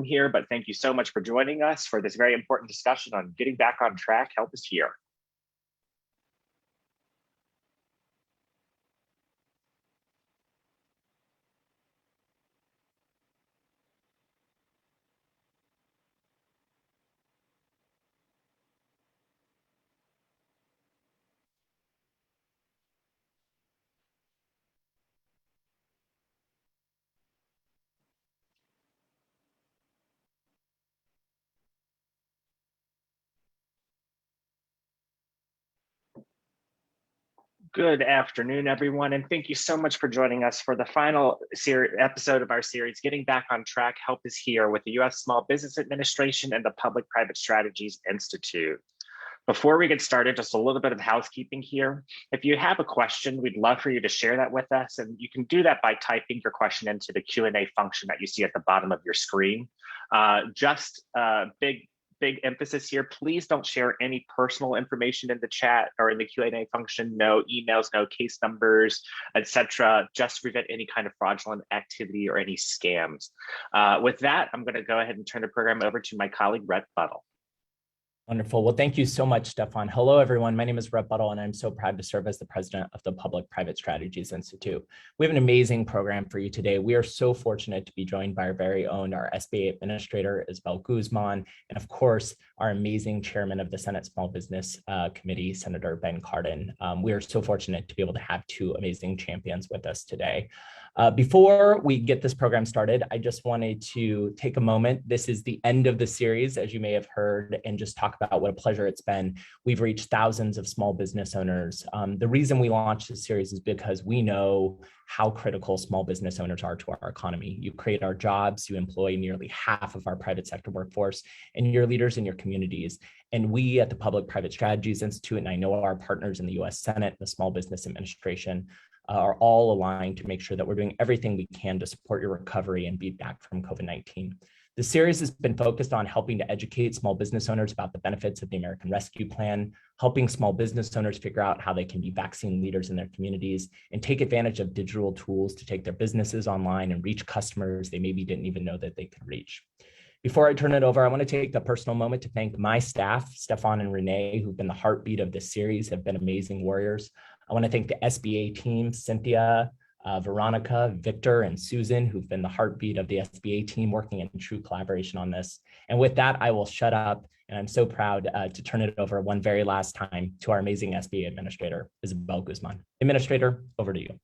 here, but thank you so much for joining us for this very important discussion on getting back on track. Help us here. Good afternoon, everyone, and thank you so much for joining us for the final episode of our series, Getting Back on Track, Help is Here, with the U.S. Small Business Administration and the Public-Private Strategies Institute. Before we get started, just a little bit of housekeeping here. If you have a question, we'd love for you to share that with us, and you can do that by typing your question into the Q&A function that you see at the bottom of your screen. Big emphasis here, please don't share any personal information in the chat or in the Q&A function. No emails, no case numbers, etc. Just to prevent any kind of fraudulent activity or any scams. With that, I'm going to go ahead and turn the program over to my colleague, Rhett Buttle. Wonderful. Well, thank you so much, Stefan. Hello, everyone. My name is Rhett Buttle, and I'm so proud to serve as the president of the Public-Private Strategies Institute. We have an amazing program for you today. We are so fortunate to be joined by our very own, our SBA Administrator, Isabella Guzman, and of course, our amazing chairman of the Senate Small Business Committee, Senator Ben Cardin. We are so fortunate to be able to have two amazing champions with us today. Before we get this program started, I just wanted to take a moment. This is the end of the series, as you may have heard, and just talk about what a pleasure it's been. We've reached thousands of small business owners. The reason we launched this series is because we know how critical small business owners are to our economy. You create our jobs, you employ nearly half of our private sector workforce, and you're leaders in your communities. And we at the Public-Private Strategies Institute, and I know our partners in the U.S. Senate, the Small Business Administration, are all aligned to make sure that we're doing everything we can to support your recovery and beat back from COVID-19. The series has been focused on helping to educate small business owners about the benefits of the American Rescue Plan, helping small business owners figure out how they can be vaccine leaders in their communities and take advantage of digital tools to take their businesses online and reach customers they maybe didn't even know that they could reach. Before I turn it over, I want to take a personal moment to thank my staff, Stefan and Renee, who've been the heartbeat of this series, have been amazing warriors. I want to thank the SBA team, Cynthia, Veronica, Victor, and Susan, who've been the heartbeat of the SBA team working in true collaboration on this. And with that, I will shut up. And I'm so proud to turn it over one very last time to our amazing SBA Administrator, Isabella Guzman. Administrator, over to you.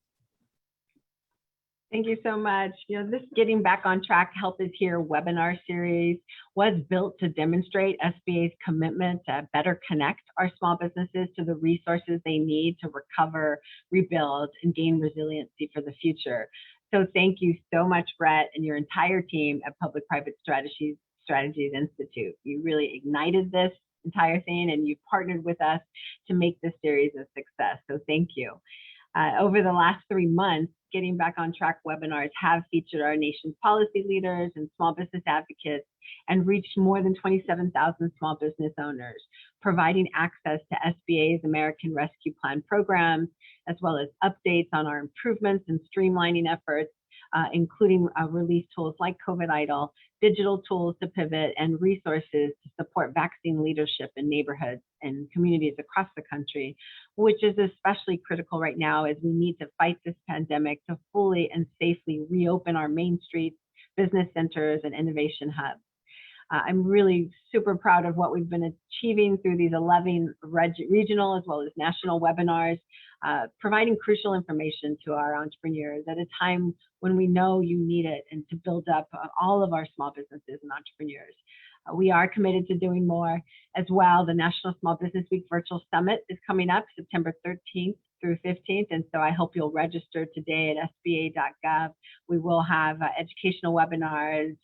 Thank you so much. This Getting Back on Track, Help is Here webinar series was built to demonstrate SBA's commitment to better connect our small businesses to the resources they need to recover, rebuild, and gain resiliency for the future. So thank you so much, Brett, and your entire team at Public-Private Strategies Institute. You really ignited this entire thing, and you've partnered with us to make this series a success. So thank you. Over the last 3 months, Getting Back on Track webinars have featured our nation's policy leaders and small business advocates and reached more than 27,000 small business owners, providing access to SBA's American Rescue Plan programs, as well as updates on our improvements and streamlining efforts, including release tools like COVID Idle, digital tools to pivot, and resources to support vaccine leadership in neighborhoods and communities across the country, which is especially critical right now as we need to fight this pandemic to fully and safely reopen our main streets, business centers, and innovation hubs. I'm really super proud of what we've been achieving through these 11 regional as well as national webinars, providing crucial information to our entrepreneurs at a time when we know you need it, and to build up all of our small businesses and entrepreneurs. We are committed to doing more as well. The National Small Business Week Virtual Summit is coming up September 13th through 15th, and so I hope you'll register today at sba.gov. We will have educational webinars,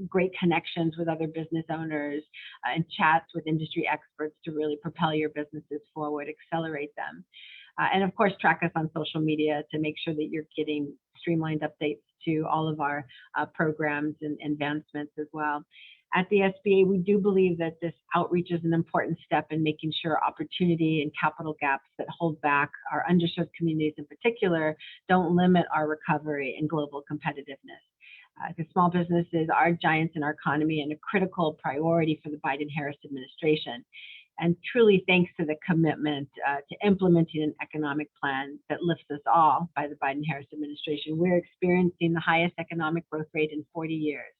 great connections with other business owners, and chats with industry experts to really propel your businesses forward, accelerate them. And of course, track us on social media to make sure that you're getting streamlined updates to all of our programs and advancements as well. At the SBA, we do believe that this outreach is an important step in making sure opportunity and capital gaps that hold back our underserved communities in particular don't limit our recovery and global competitiveness. Because small businesses are giants in our economy and a critical priority for the Biden-Harris administration. And truly thanks to the commitment to implementing an economic plan that lifts us all by the Biden-Harris administration, we're experiencing the highest economic growth rate in 40 years.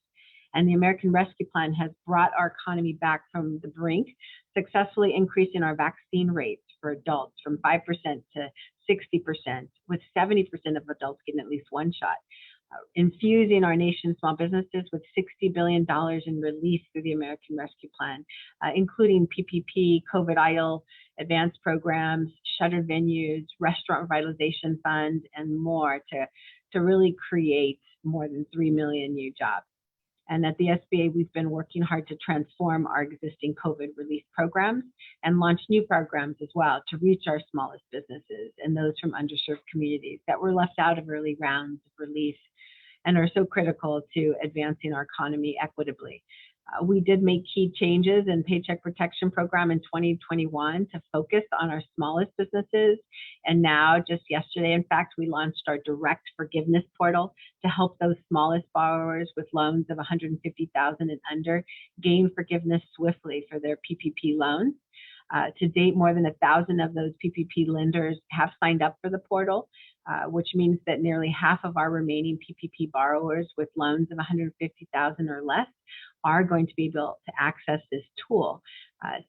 And the American Rescue Plan has brought our economy back from the brink, successfully increasing our vaccine rates for adults from 5% to 60%, with 70% of adults getting at least one shot. Infusing our nation's small businesses with $60 billion in relief through the American Rescue Plan, including PPP, COVID EIDL, advanced programs, shuttered venues, restaurant revitalization fund, and more to really create more than 3 million new jobs. And at the SBA, we've been working hard to transform our existing COVID relief programs and launch new programs as well to reach our smallest businesses and those from underserved communities that were left out of early rounds of relief and are so critical to advancing our economy equitably. We did make key changes in Paycheck Protection Program in 2021 to focus on our smallest businesses. And now, just yesterday, in fact, we launched our direct forgiveness portal to help those smallest borrowers with loans of $150,000 and under gain forgiveness swiftly for their PPP loans. To date, more than 1,000 of those PPP lenders have signed up for the portal, which means that nearly half of our remaining PPP borrowers with loans of $150,000 or less are going to be able to access this tool.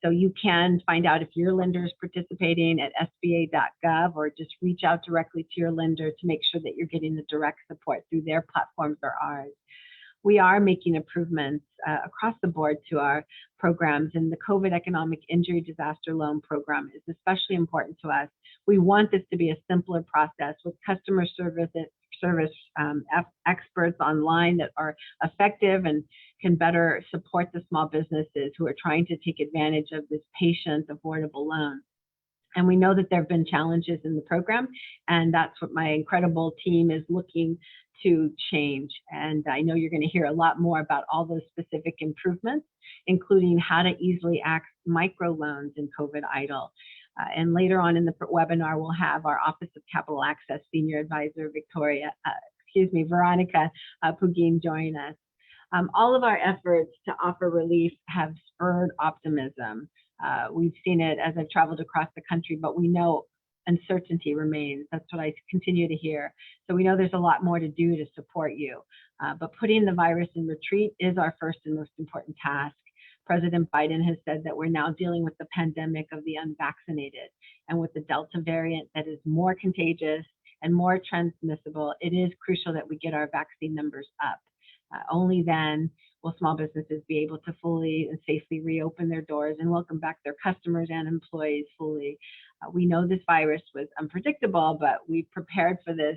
So you can find out if your lender is participating at sba.gov or just reach out directly to your lender to make sure that you're getting the direct support through their platforms or ours. We are making improvements across the board to our programs, and the COVID Economic Injury Disaster Loan Program is especially important to us. We want this to be a simpler process with customer service experts online that are effective and can better support the small businesses who are trying to take advantage of this patient affordable loan. And we know that there have been challenges in the program, and that's what my incredible team is looking to change. And I know you're going to hear a lot more about all those specific improvements, including how to easily access microloans in COVID EIDL. And later on in the webinar, we'll have our Office of Capital Access Senior Advisor, Veronica Pugin join us. All of our efforts to offer relief have spurred optimism. We've seen it as I've traveled across the country, but we know uncertainty remains. That's what I continue to hear. So we know there's a lot more to do to support you. But putting the virus in retreat is our first and most important task. President Biden has said that we're now dealing with the pandemic of the unvaccinated. And with the Delta variant that is more contagious and more transmissible, it is crucial that we get our vaccine numbers up. Only then will small businesses be able to fully and safely reopen their doors and welcome back their customers and employees fully. We know this virus was unpredictable, but we prepared for this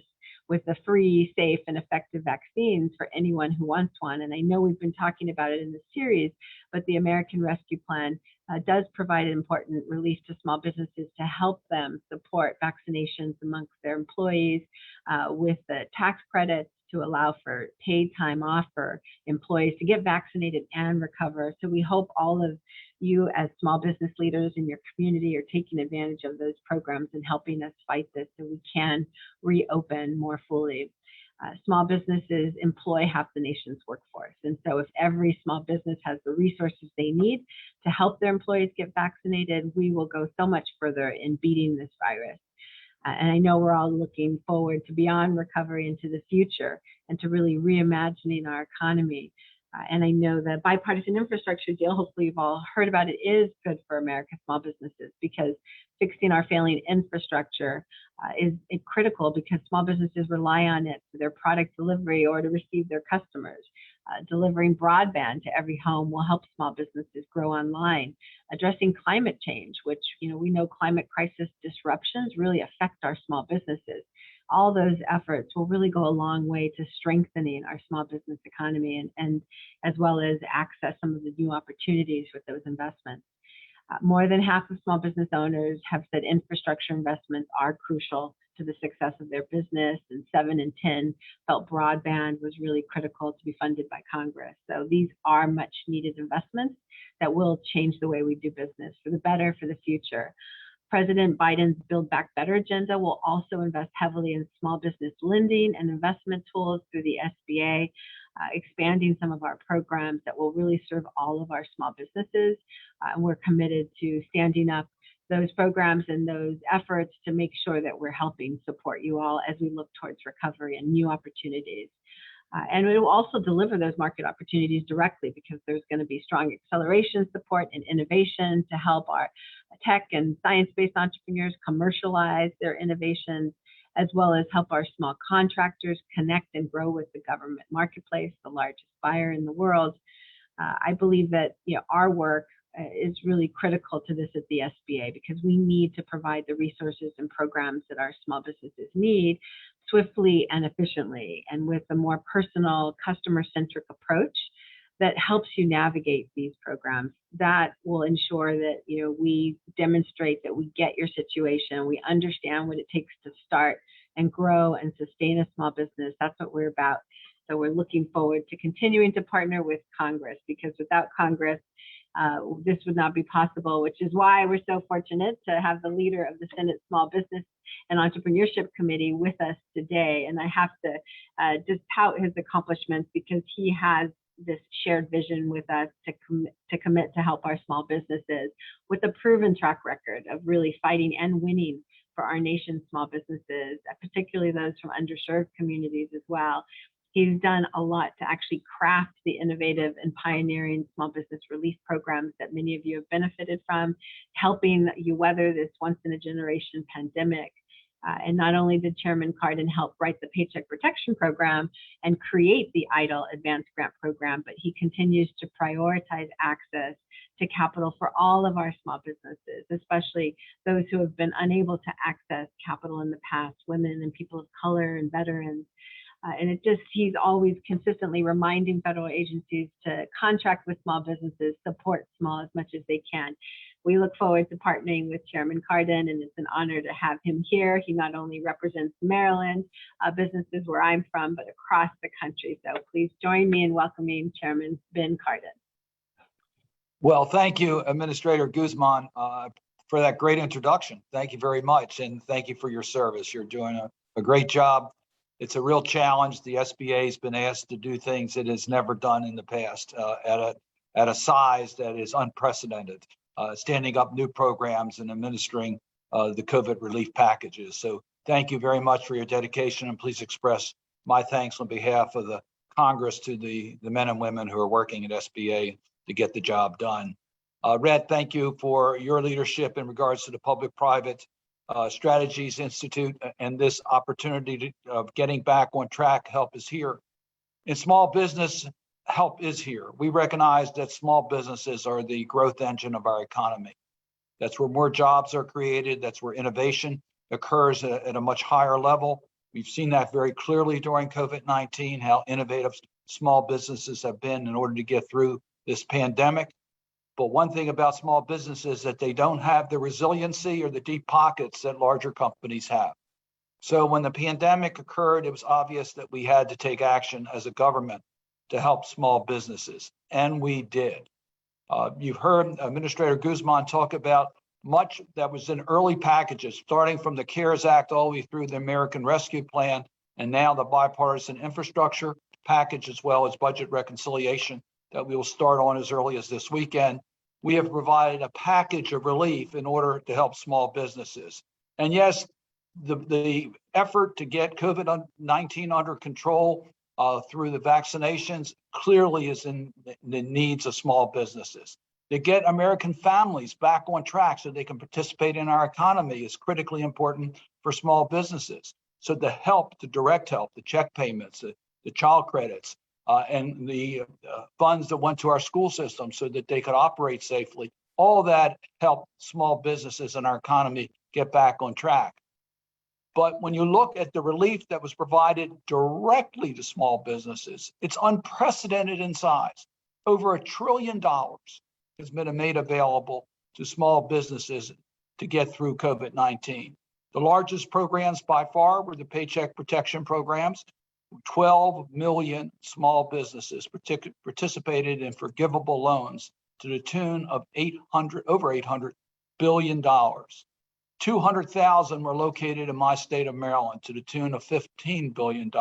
with the free, safe, and effective vaccines for anyone who wants one. And I know we've been talking about it in this series, but the American Rescue Plan does provide important relief to small businesses to help them support vaccinations amongst their employees with the tax credits to allow for paid time off for employees to get vaccinated and recover. So we hope all of you as small business leaders in your community are taking advantage of those programs and helping us fight this so we can reopen more fully. Small businesses employ half the nation's workforce. And so if every small business has the resources they need to help their employees get vaccinated, we will go so much further in beating this virus. And I know we're all looking forward to beyond recovery into the future and to really reimagining our economy. And I know the bipartisan infrastructure deal, hopefully you've all heard about it, is good for America's small businesses because fixing our failing infrastructure is critical because small businesses rely on it for their product delivery or to receive their customers. Delivering broadband to every home will help small businesses grow online. Addressing climate change, which we know climate crisis disruptions really affect our small businesses. All those efforts will really go a long way to strengthening our small business economy and as well as access some of the new opportunities with those investments. More than half of small business owners have said infrastructure investments are crucial to the success of their business, and 7 in 10 felt broadband was really critical to be funded by Congress. So these are much needed investments that will change the way we do business for the better, for the future. President Biden's Build Back Better agenda will also invest heavily in small business lending and investment tools through the SBA. expanding some of our programs that will really serve all of our small businesses. And we're committed to standing up those programs and those efforts to make sure that we're helping support you all as we look towards recovery and new opportunities. And it will also deliver those market opportunities directly, because there's going to be strong acceleration support and innovation to help our tech and science-based entrepreneurs commercialize their innovations, as well as help our small contractors connect and grow with the government marketplace, the largest buyer in the world. I believe that our work is really critical to this at the SBA, because we need to provide the resources and programs that our small businesses need swiftly and efficiently, and with a more personal, customer-centric approach that helps you navigate these programs. That will ensure that we demonstrate that we get your situation, we understand what it takes to start and grow and sustain a small business. That's what we're about. So we're looking forward to continuing to partner with Congress, because without Congress, this would not be possible, which is why we're so fortunate to have the leader of the Senate Small Business and Entrepreneurship Committee with us today. And I have to just tout his accomplishments, because he has this shared vision with us to commit to help our small businesses, with a proven track record of really fighting and winning for our nation's small businesses, particularly those from underserved communities as well. He's done a lot to actually craft the innovative and pioneering small business relief programs that many of you have benefited from, helping you weather this once-in-a-generation pandemic. And not only did Chairman Cardin help write the Paycheck Protection Program and create the EIDL Advanced Grant Program, but he continues to prioritize access to capital for all of our small businesses, especially those who have been unable to access capital in the past, women and people of color and veterans. And he's always consistently reminding federal agencies to contract with small businesses, support small as much as they can. We look forward to partnering with Chairman Cardin, and it's an honor to have him here. He not only represents Maryland businesses where I'm from, but across the country. So please join me in welcoming Chairman Ben Cardin. Well, thank you, Administrator Guzman, for that great introduction. Thank you very much, and thank you for your service. You're doing a great job. It's a real challenge. The SBA has been asked to do things it has never done in the past at a size that is unprecedented, standing up new programs and administering the COVID relief packages. So thank you very much for your dedication, and please express my thanks on behalf of the Congress to the men and women who are working at SBA to get the job done. Red, thank you for your leadership in regards to the Public-Private Strategies Institute and this opportunity of getting back on track. Help is here. In small business, help is here. We recognize that small businesses are the growth engine of our economy. That's where more jobs are created. That's where innovation occurs at a much higher level. We've seen that very clearly during COVID-19, how innovative small businesses have been in order to get through this pandemic. But one thing about small businesses is that they don't have the resiliency or the deep pockets that larger companies have. So when the pandemic occurred, it was obvious that we had to take action as a government to help small businesses, and we did. You've heard Administrator Guzman talk about much that was in early packages, starting from the CARES Act all the way through the American Rescue Plan, and now the bipartisan infrastructure package, as well as budget reconciliation that we will start on as early as this weekend. We have provided a package of relief in order to help small businesses. And yes, the effort to get COVID-19 under control through the vaccinations clearly is in the needs of small businesses. To get American families back on track so they can participate in our economy is critically important for small businesses. So the help, the direct help, the check payments, the child credits, and the funds that went to our school system so that they could operate safely, all that helped small businesses in our economy get back on track. But when you look at the relief that was provided directly to small businesses, it's unprecedented in size. Over $1 trillion has been made available to small businesses to get through COVID-19. The largest programs by far were the Paycheck Protection programs. 12 million small businesses participated in forgivable loans to the tune of over $800 billion. 200,000 were located in my state of Maryland to the tune of $15 billion.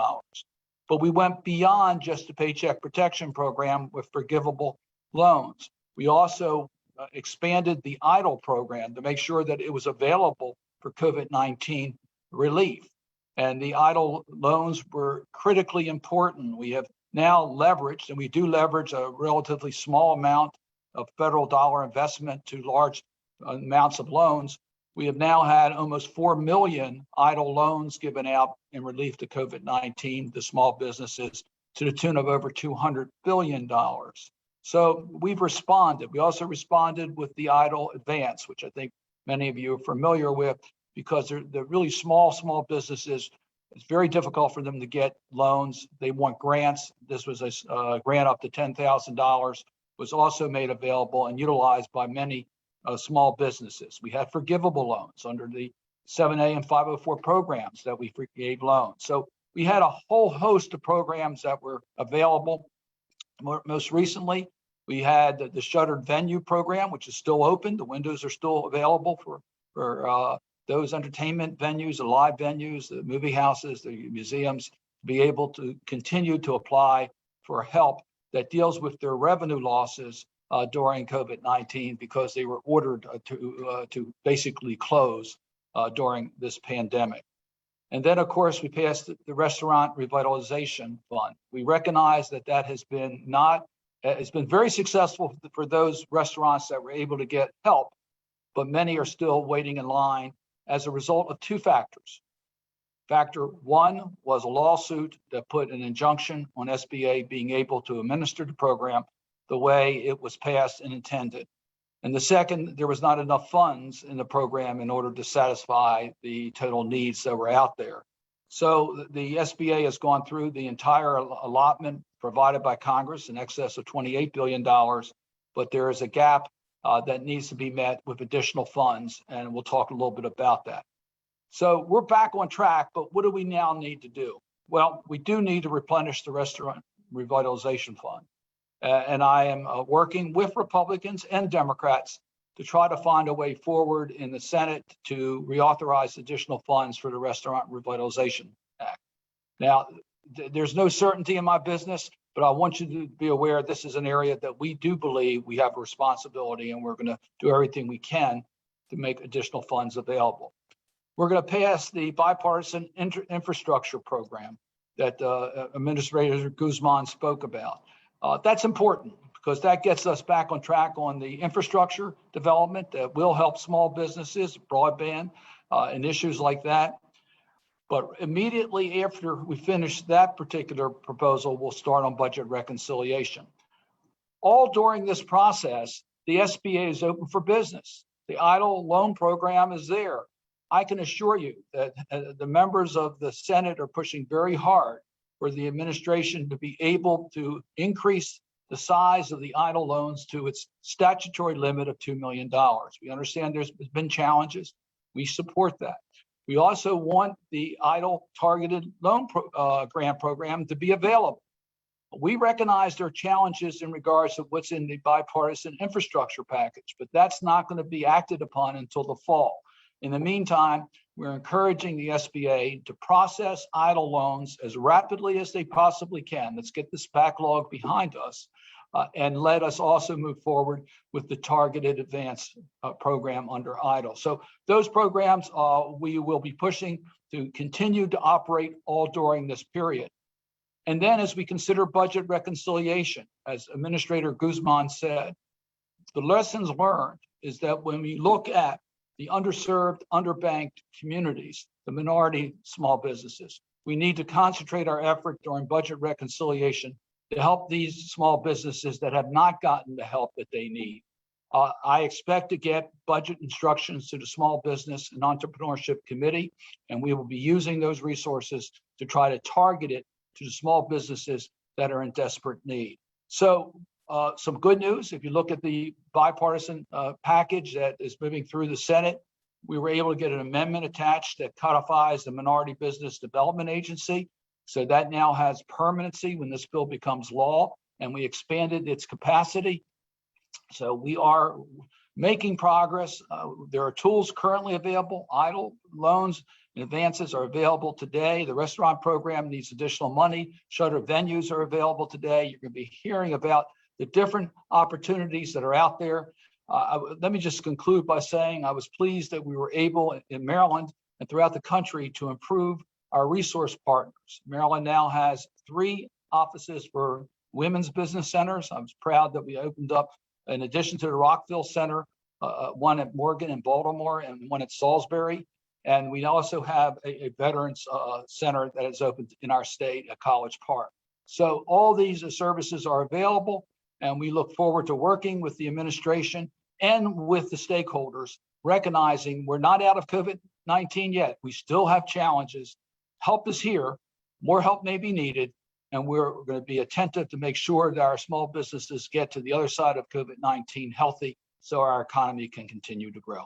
but we went beyond just the Paycheck Protection Program with forgivable loans. We also expanded the EIDL program to make sure that it was available for COVID-19 relief. And the EIDL loans were critically important. We have now leveraged, and we do leverage a relatively small amount of federal dollar investment to large amounts of loans. We have now had almost 4 million EIDL loans given out in relief to COVID-19 to small businesses to the tune of over $200 billion. So we've responded. We also responded with the EIDL Advance, which I think many of you are familiar with, because they're really small businesses. It's very difficult for them to get loans. They want grants. This was a grant up to $10,000, was also made available and utilized by many small businesses. We had forgivable loans under the 7A and 504 programs that we forgave loans. So we had a whole host of programs that were available. Most recently, we had the shuttered venue program, which is still open. The windows are still available for those entertainment venues, the live venues, the movie houses, the museums, to be able to continue to apply for help that deals with their revenue losses during COVID-19 because they were ordered to basically close during this pandemic. And then, of course, we passed the Restaurant Revitalization Fund. We recognize that has been it's been very successful for those restaurants that were able to get help, but many are still waiting in line as a result of two factors. Factor one was a lawsuit that put an injunction on SBA being able to administer the program the way it was passed and intended. And the second, there was not enough funds in the program in order to satisfy the total needs that were out there. So the SBA has gone through the entire allotment provided by Congress in excess of $28 billion, but there is a gap that needs to be met with additional funds, and we'll talk a little bit about that. So we're back on track, but what do we now need to do? Well, we do need to replenish the Restaurant Revitalization Fund. And I am working with Republicans and Democrats to try to find a way forward in the Senate to reauthorize additional funds for the Restaurant Revitalization Act. Now, there's no certainty in my business, but I want you to be aware this is an area that we do believe we have a responsibility, and we're going to do everything we can to make additional funds available. We're going to pass the bipartisan infrastructure program that Administrator Guzman spoke about. That's important because that gets us back on track on the infrastructure development that will help small businesses, broadband, and issues like that. But immediately after we finish that particular proposal, we'll start on budget reconciliation. All during this process, the SBA is open for business. The EIDL loan program is there. I can assure you that the members of the Senate are pushing very hard for the administration to be able to increase the size of the EIDL loans to its statutory limit of $2 million. We understand there's been challenges. We support that. We also want the EIDL targeted loan grant program to be available. We recognize there are challenges in regards to what's in the bipartisan infrastructure package, but that's not going to be acted upon until the fall. In the meantime, we're encouraging the SBA to process EIDL loans as rapidly as they possibly can. Let's get this backlog behind us and let us also move forward with the targeted advance program under EIDL. So those programs we will be pushing to continue to operate all during this period. And then as we consider budget reconciliation, as Administrator Guzman said, the lessons learned is that when we look at the underserved, underbanked communities, the minority small businesses, we need to concentrate our effort during budget reconciliation to help these small businesses that have not gotten the help that they need. I expect to get budget instructions to the Small Business and Entrepreneurship Committee, and we will be using those resources to try to target it to the small businesses that are in desperate need. So some good news, if you look at the bipartisan package that is moving through the Senate, we were able to get an amendment attached that codifies the Minority Business Development Agency. So that now has permanency when this bill becomes law, and we expanded its capacity. So we are making progress. There are tools currently available. Idle loans and advances are available today. The restaurant program needs additional money. Shutter venues are available today. You're going to be hearing about the different opportunities that are out there. Let me just conclude by saying I was pleased that we were able in Maryland and throughout the country to improve our resource partners. Maryland now has 3 offices for women's business centers. I was proud that we opened up, in addition to the Rockville Center, one at Morgan in Baltimore and one at Salisbury. And we also have a veterans center that is open in our state at College Park. So all these services are available, and we look forward to working with the administration and with the stakeholders, recognizing we're not out of COVID-19 yet. We still have challenges. Help is here. More help may be needed. And we're going to be attentive to make sure that our small businesses get to the other side of COVID-19 healthy so our economy can continue to grow.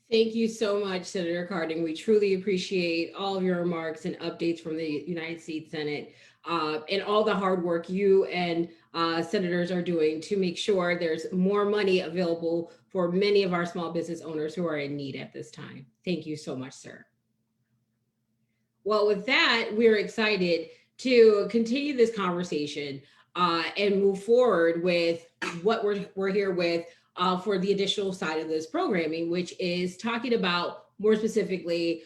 Thank you so much, Senator Cardin. We truly appreciate all of your remarks and updates from the United States Senate and all the hard work you and senators are doing to make sure there's more money available for many of our small business owners who are in need at this time. Thank you so much, sir. Well, with that, we're excited to continue this conversation and move forward with what we're here with for the additional side of this programming, which is talking about more specifically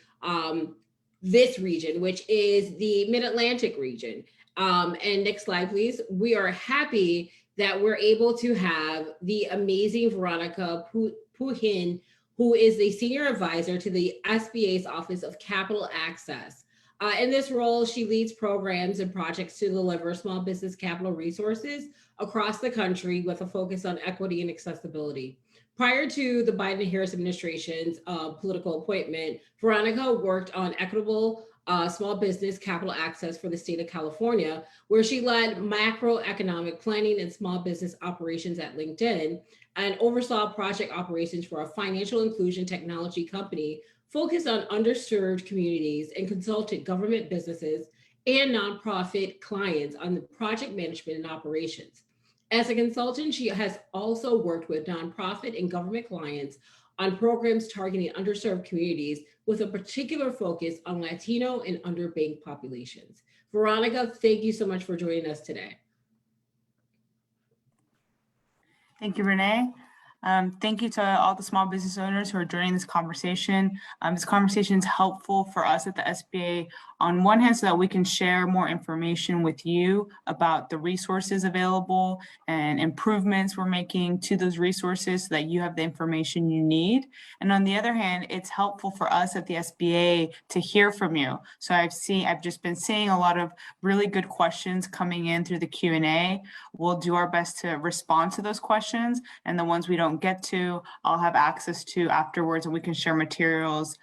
this region, which is the Mid-Atlantic region. And next slide, please. We are happy that we're able to have the amazing Veronica Puhin, who is the Senior Advisor to the SBA's Office of Capital Access. In this role, she leads programs and projects to deliver small business capital resources across the country with a focus on equity and accessibility. Prior to the Biden-Harris administration's political appointment, Veronica worked on equitable small business capital access for the state of California, where she led macroeconomic planning and small business operations at LinkedIn and oversaw project operations for a financial inclusion technology company focused on underserved communities and consulted government businesses and nonprofit clients on the project management and operations. As a consultant, she has also worked with nonprofit and government clients on programs targeting underserved communities with a particular focus on Latino and underbanked populations. Veronica, thank you so much for joining us today. Thank you, Renee. Thank you to all the small business owners who are joining this conversation. This conversation is helpful for us at the SBA on one hand so that we can share more information with you about the resources available and improvements we're making to those resources so that you have the information you need. And on the other hand, it's helpful for us at the SBA to hear from you. So I've just been seeing a lot of really good questions coming in through the Q&A. We'll do our best to respond to those questions, and the ones we don't get to, I'll have access to afterwards, and we can share materials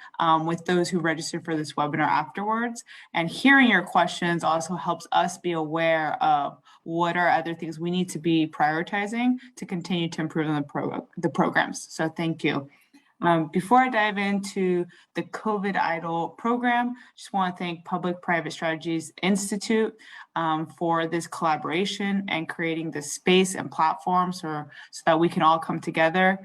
with those who registered for this webinar afterwards. And hearing your questions also helps us be aware of what are other things we need to be prioritizing to continue to improve on the programs. So thank you. Before I dive into the COVID Idle program, just want to thank Public-Private Strategies Institute for this collaboration and creating this space and platforms so that we can all come together.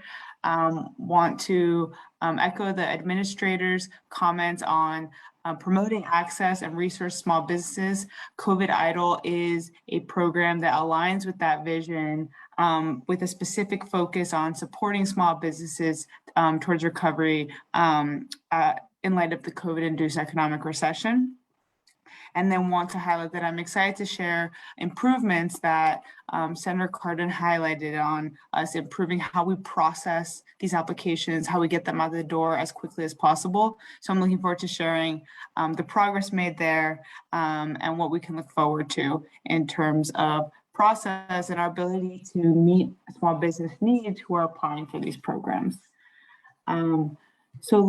Want to echo the administrators' comments on promoting access and resource small businesses. COVID Idle is a program that aligns with that vision with a specific focus on supporting small businesses towards recovery in light of the COVID-induced economic recession. And then want to highlight that I'm excited to share improvements that Senator Cardin highlighted on us improving how we process these applications, how we get them out the door as quickly as possible. So I'm looking forward to sharing the progress made there and what we can look forward to in terms of process and our ability to meet small business needs who are applying for these programs. So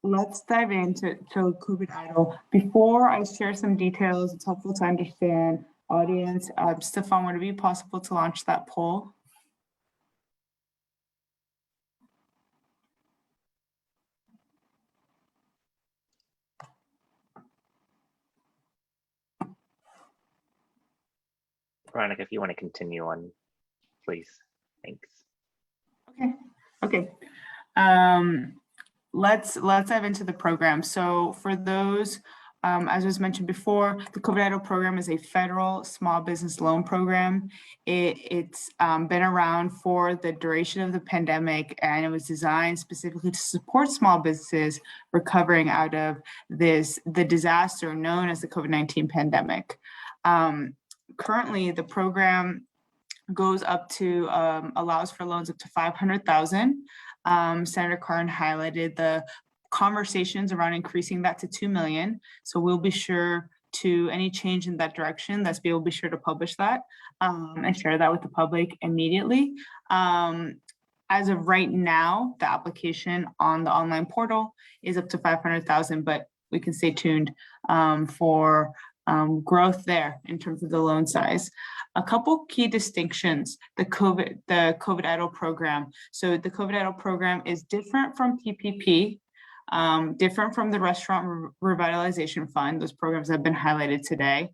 let's dive into COVID Idle. Before I share some details, it's helpful to understand audience. Stefan, would it be possible to launch that poll? Veronica, if you want to continue on, please. Thanks. Okay. Let's dive into the program. So for those, as was mentioned before, the COVID program is a federal small business loan program. It's been around for the duration of the pandemic, and it was designed specifically to support small businesses recovering out of the disaster known as the COVID-19 pandemic. Currently, the program goes up to, allows for loans up to $500,000. Senator Cardin highlighted the conversations around increasing that to $2 million. So we'll be sure to, any change in that direction, SBA will be sure to publish that and share that with the public immediately. As of right now, the application on the online portal is up to $500,000, but we can stay tuned for growth there in terms of the loan size. A couple key distinctions, the COVID EIDL program. So the COVID EIDL program is different from PPP, different from the Restaurant Revitalization Fund. Those programs have been highlighted today.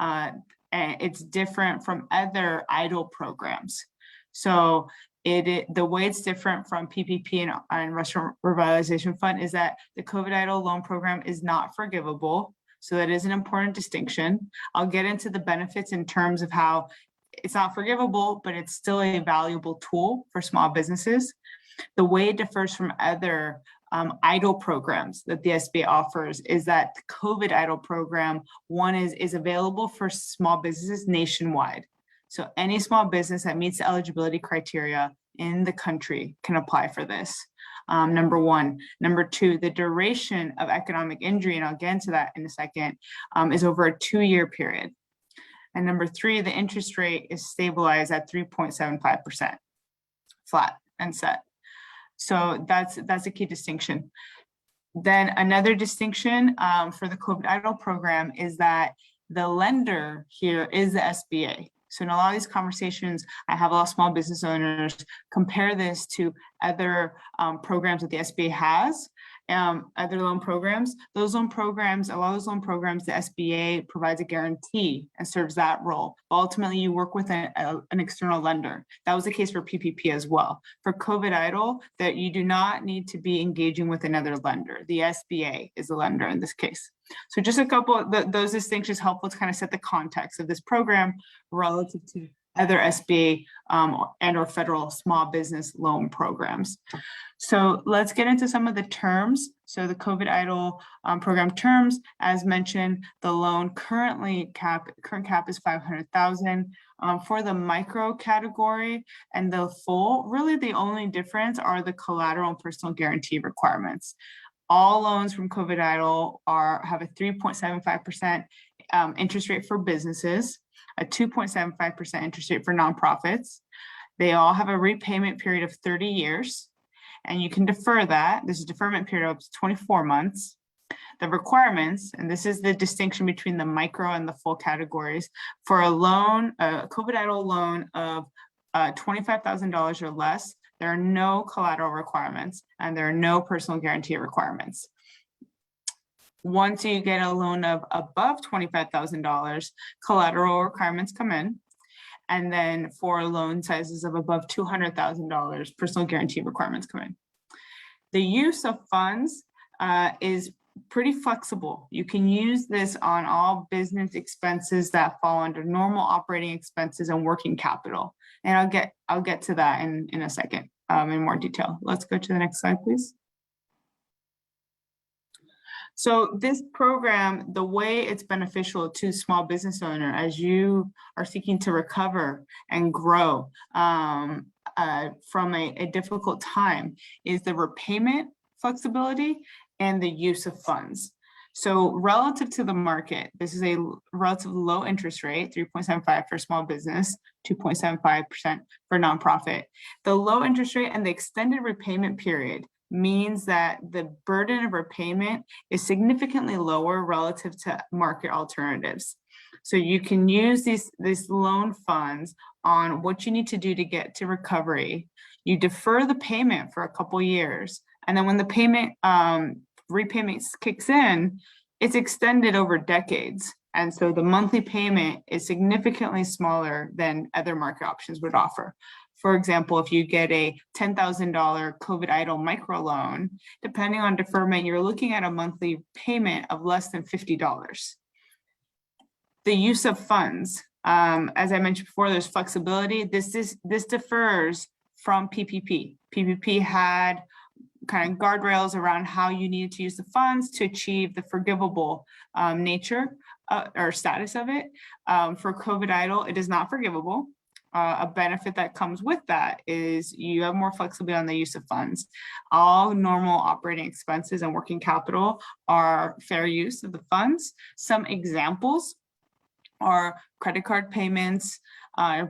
And it's different from other EIDL programs. So the way it's different from PPP and Restaurant Revitalization Fund is that the COVID EIDL loan program is not forgivable. So that is an important distinction. I'll get into the benefits in terms of how it's not forgivable, but it's still a valuable tool for small businesses. The way it differs from other EIDL programs that the SBA offers is that the COVID EIDL program, one is available for small businesses nationwide. So any small business that meets the eligibility criteria in the country can apply for this. Number one. Number two, the duration of economic injury, and I'll get into that in a second, is over a 2-year period. And number three, the interest rate is stabilized at 3.75%, flat and set. So that's a key distinction. Then another distinction for the COVID EIDL program is that the lender here is the SBA. So in a lot of these conversations, I have a lot of small business owners compare this to other programs that the SBA has, other loan programs. Those loan programs, a lot of those loan programs, the SBA provides a guarantee and serves that role. But ultimately, you work with an external lender. That was the case for PPP as well. For COVID EIDL, that you do not need to be engaging with another lender. The SBA is the lender in this case. So just a couple of those distinctions helpful to kind of set the context of this program relative to other SBA and or federal small business loan programs. So let's get into some of the terms. So the COVID EIDL program terms, as mentioned, the loan current cap is $500,000. For the micro category and the full, really the only difference are the collateral and personal guarantee requirements. All loans from COVID EIDL have a 3.75% interest rate for businesses, a 2.75% interest rate for nonprofits. They all have a repayment period of 30 years, and you can defer that. This is a deferment period of up to 24 months. The requirements, and this is the distinction between the micro and the full categories, for a loan, a COVID EIDL loan of $25,000 or less, there are no collateral requirements and there are no personal guarantee requirements. Once you get a loan of above $25,000, collateral requirements come in. And then for loan sizes of above $200,000, personal guarantee requirements come in. The use of funds is pretty flexible. You can use this on all business expenses that fall under normal operating expenses and working capital. And I'll get to that in a second in more detail. Let's go to the next slide, please. So this program, the way it's beneficial to small business owner as you are seeking to recover and grow from a difficult time, is the repayment flexibility and the use of funds. So relative to the market, this is a relatively low interest rate, 3.75 for small business, 2.75% for nonprofit. The low interest rate and the extended repayment period means that the burden of repayment is significantly lower relative to market alternatives. So you can use these loan funds on what you need to do to get to recovery. You defer the payment for a couple years, and then when the repayment kicks in, it's extended over decades. And so the monthly payment is significantly smaller than other market options would offer. For example, if you get a $10,000 COVID idle microloan, depending on deferment, you're looking at a monthly payment of less than $50. The use of funds, as I mentioned before, there's flexibility. This differs from PPP. PPP had kind of guardrails around how you needed to use the funds to achieve the forgivable nature or status of it. For COVID idle, it is not forgivable. A benefit that comes with that is you have more flexibility on the use of funds. All normal operating expenses and working capital are fair use of the funds. Some examples are credit card payments,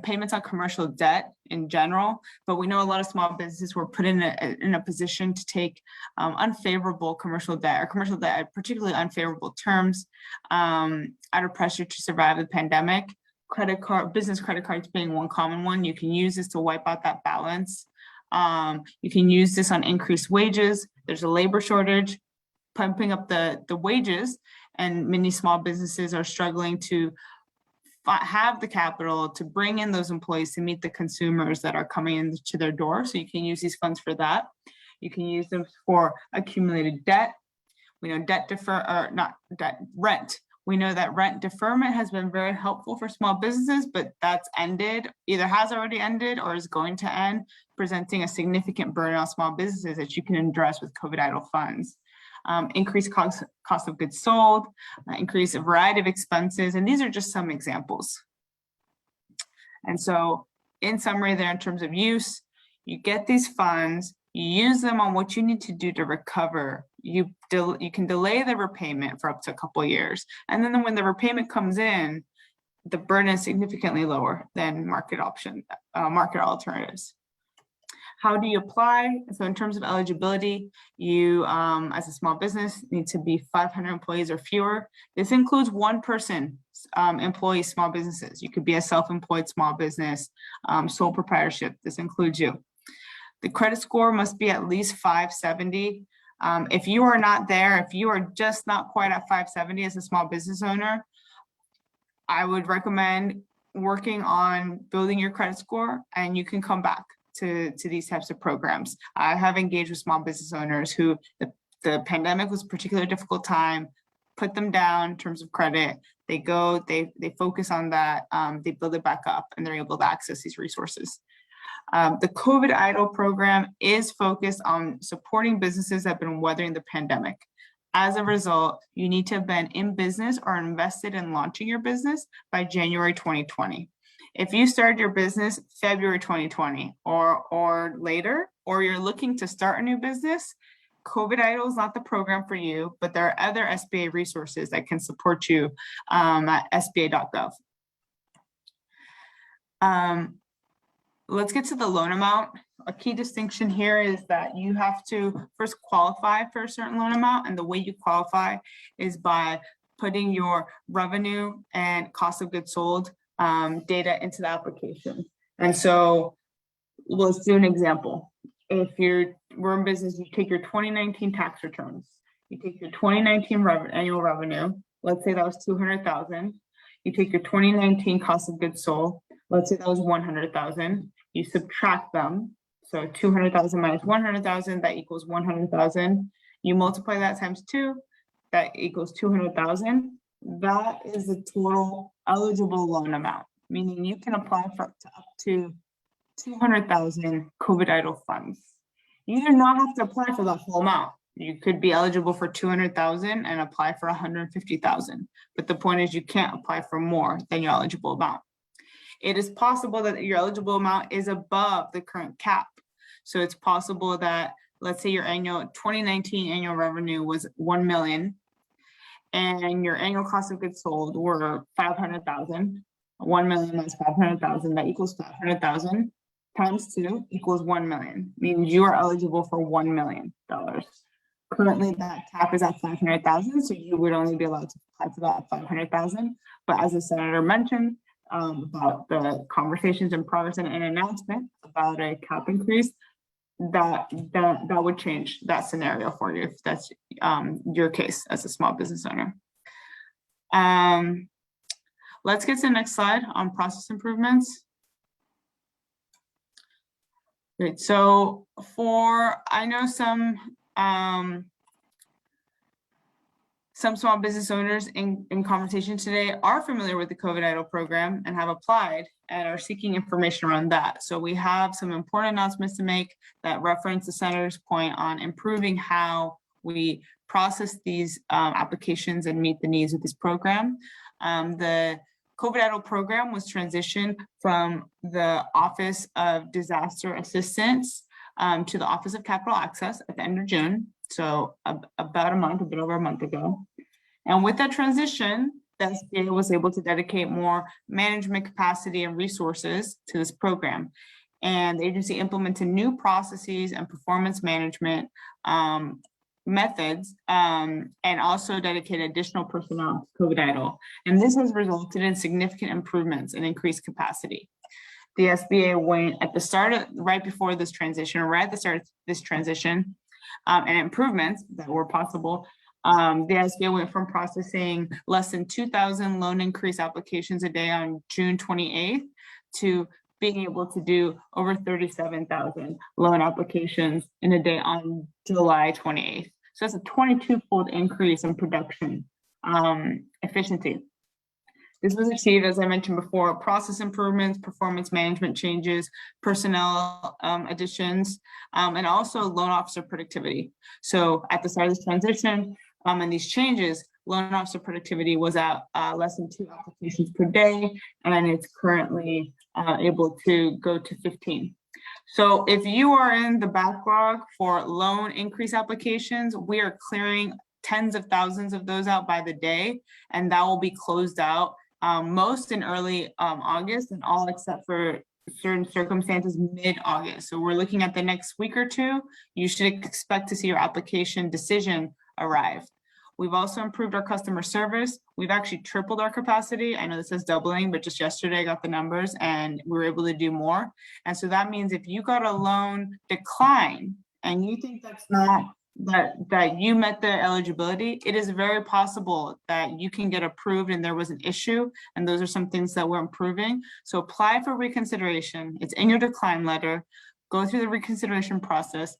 payments on commercial debt in general, but we know a lot of small businesses were put in a position to take unfavorable commercial debt at particularly unfavorable terms out of pressure to survive the pandemic. Business credit cards being one common one. You can use this to wipe out that balance. You can use this on increased wages. There's a labor shortage, pumping up the wages, and many small businesses are struggling to have the capital to bring in those employees to meet the consumers that are coming into their door. So you can use these funds for that. You can use them for accumulated debt. We know rent. We know that rent deferment has been very helpful for small businesses, but that's ended, either has already ended or is going to end, presenting a significant burden on small businesses that you can address with COVID idle funds. Increased cost of goods sold, increase a variety of expenses, and these are just some examples. And so in summary there, in terms of use, you get these funds, you use them on what you need to do to recover. You can delay the repayment for up to a couple of years. And then when the repayment comes in, the burden is significantly lower than market alternatives. How do you apply? So in terms of eligibility, you as a small business need to be 500 employees or fewer. This includes one person employee small businesses. You could be a self-employed small business, sole proprietorship. This includes you. The credit score must be at least 570. If you are not there, if you are just not quite at 570 as a small business owner, I would recommend working on building your credit score, and you can come back to these types of programs. I have engaged with small business owners who the pandemic was a particularly difficult time, put them down in terms of credit. They go, they focus on that, they build it back up, and they're able to access these resources. The COVID idle program is focused on supporting businesses that have been weathering the pandemic. As a result, you need to have been in business or invested in launching your business by January 2020. If you started your business February 2020 or later, or you're looking to start a new business, COVID idle is not the program for you, but there are other SBA resources that can support you at sba.gov. Let's get to the loan amount. A key distinction here is that you have to first qualify for a certain loan amount, and the way you qualify is by putting your revenue and cost of goods sold data into the application. And so let's do an example. If we're in business, you take your 2019 tax returns, you take your 2019 annual revenue, let's say that was 200,000. You take your 2019 cost of goods sold, let's say that was 100,000. You subtract them. So 200,000 minus 100,000, that equals 100,000. You multiply that times 2, that equals 200,000. That is the total eligible loan amount, meaning you can apply for up to 200,000 COVID idle funds. You do not have to apply for the whole amount. You could be eligible for 200,000 and apply for 150,000. But the point is you can't apply for more than your eligible amount. It is possible that your eligible amount is above the current cap. So it's possible that, let's say your 2019 annual revenue was 1 million and your annual cost of goods sold were 500,000. 1 million minus 500,000, that equals 500,000 times 2 equals 1 million, meaning you are eligible for $1 million. Currently, that cap is at 500,000, so you would only be allowed to apply for that 500,000. But as the senator mentioned, about the conversations in progress and an announcement about a cap increase, that would change that scenario for you if that's your case as a small business owner. Let's get to the next slide on process improvements. Great. So I know some small business owners in conversation today are familiar with the COVID EIDL program and have applied and are seeking information around that. So we have some important announcements to make that reference the Senator's point on improving how we process these applications and meet the needs of this program. The COVID EIDL program was transitioned from the Office of Disaster Assistance to the Office of Capital Access at the end of June. So about a bit over a month ago. And with that transition, the SBA was able to dedicate more management capacity and resources to this program. And the agency implemented new processes and performance management methods, and also dedicated additional personnel to COVID EIDL. And this has resulted in significant improvements and increased capacity. The SBA went at the start of, right before this transition, or right at the start of this transition, and improvements that were possible. The SBA went from processing less than 2,000 loan increase applications a day on June 28th to being able to do over 37,000 loan applications in a day on July 28th. So that's a 22-fold increase in production efficiency. This was achieved, as I mentioned before, process improvements, performance management changes, personnel additions, and also loan officer productivity. So at the start of this transition and these changes, loan officer productivity was at less than 2 applications per day, and it's currently able to go to 15. So if you are in the backlog for loan increase applications, we are clearing tens of thousands of those out by the day, and that will be closed out most in early August, and all except for certain circumstances mid-August. So we're looking at the next week or two. You should expect to see your application decision arrive. We've also improved our customer service. We've actually tripled our capacity. I know this is doubling, but just yesterday I got the numbers and we were able to do more. And so that means if you got a loan decline and you think that's not that you met the eligibility, it is very possible that you can get approved and there was an issue, and those are some things that we're improving. So apply for reconsideration. It's in your decline letter. Go through the reconsideration process.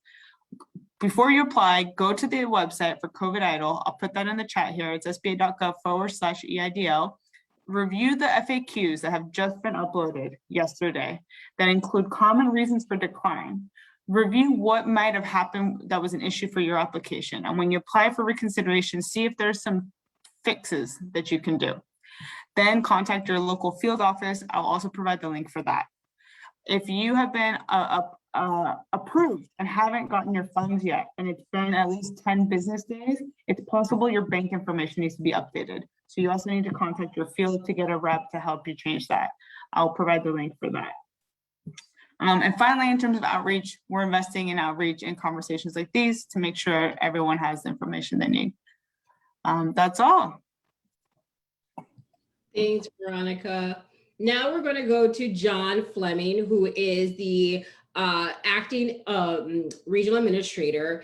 Before you apply, go to the website for COVID EIDL. I'll put that in the chat here. It's sba.gov/EIDL. Review the FAQs that have just been uploaded yesterday that include common reasons for decline. Review what might have happened that was an issue for your application. And when you apply for reconsideration, see if there's some fixes that you can do. Then contact your local field office. I'll also provide the link for that. If you have been approved and haven't gotten your funds yet, and it's been at least 10 business days, it's possible your bank information needs to be updated. So you also need to contact your field to get a rep to help you change that. I'll provide the link for that. And finally, in terms of outreach, we're investing in outreach and conversations like these to make sure everyone has the information they need. That's all. Thanks, Veronica. Now we're going to go to John Fleming, who is the acting regional administrator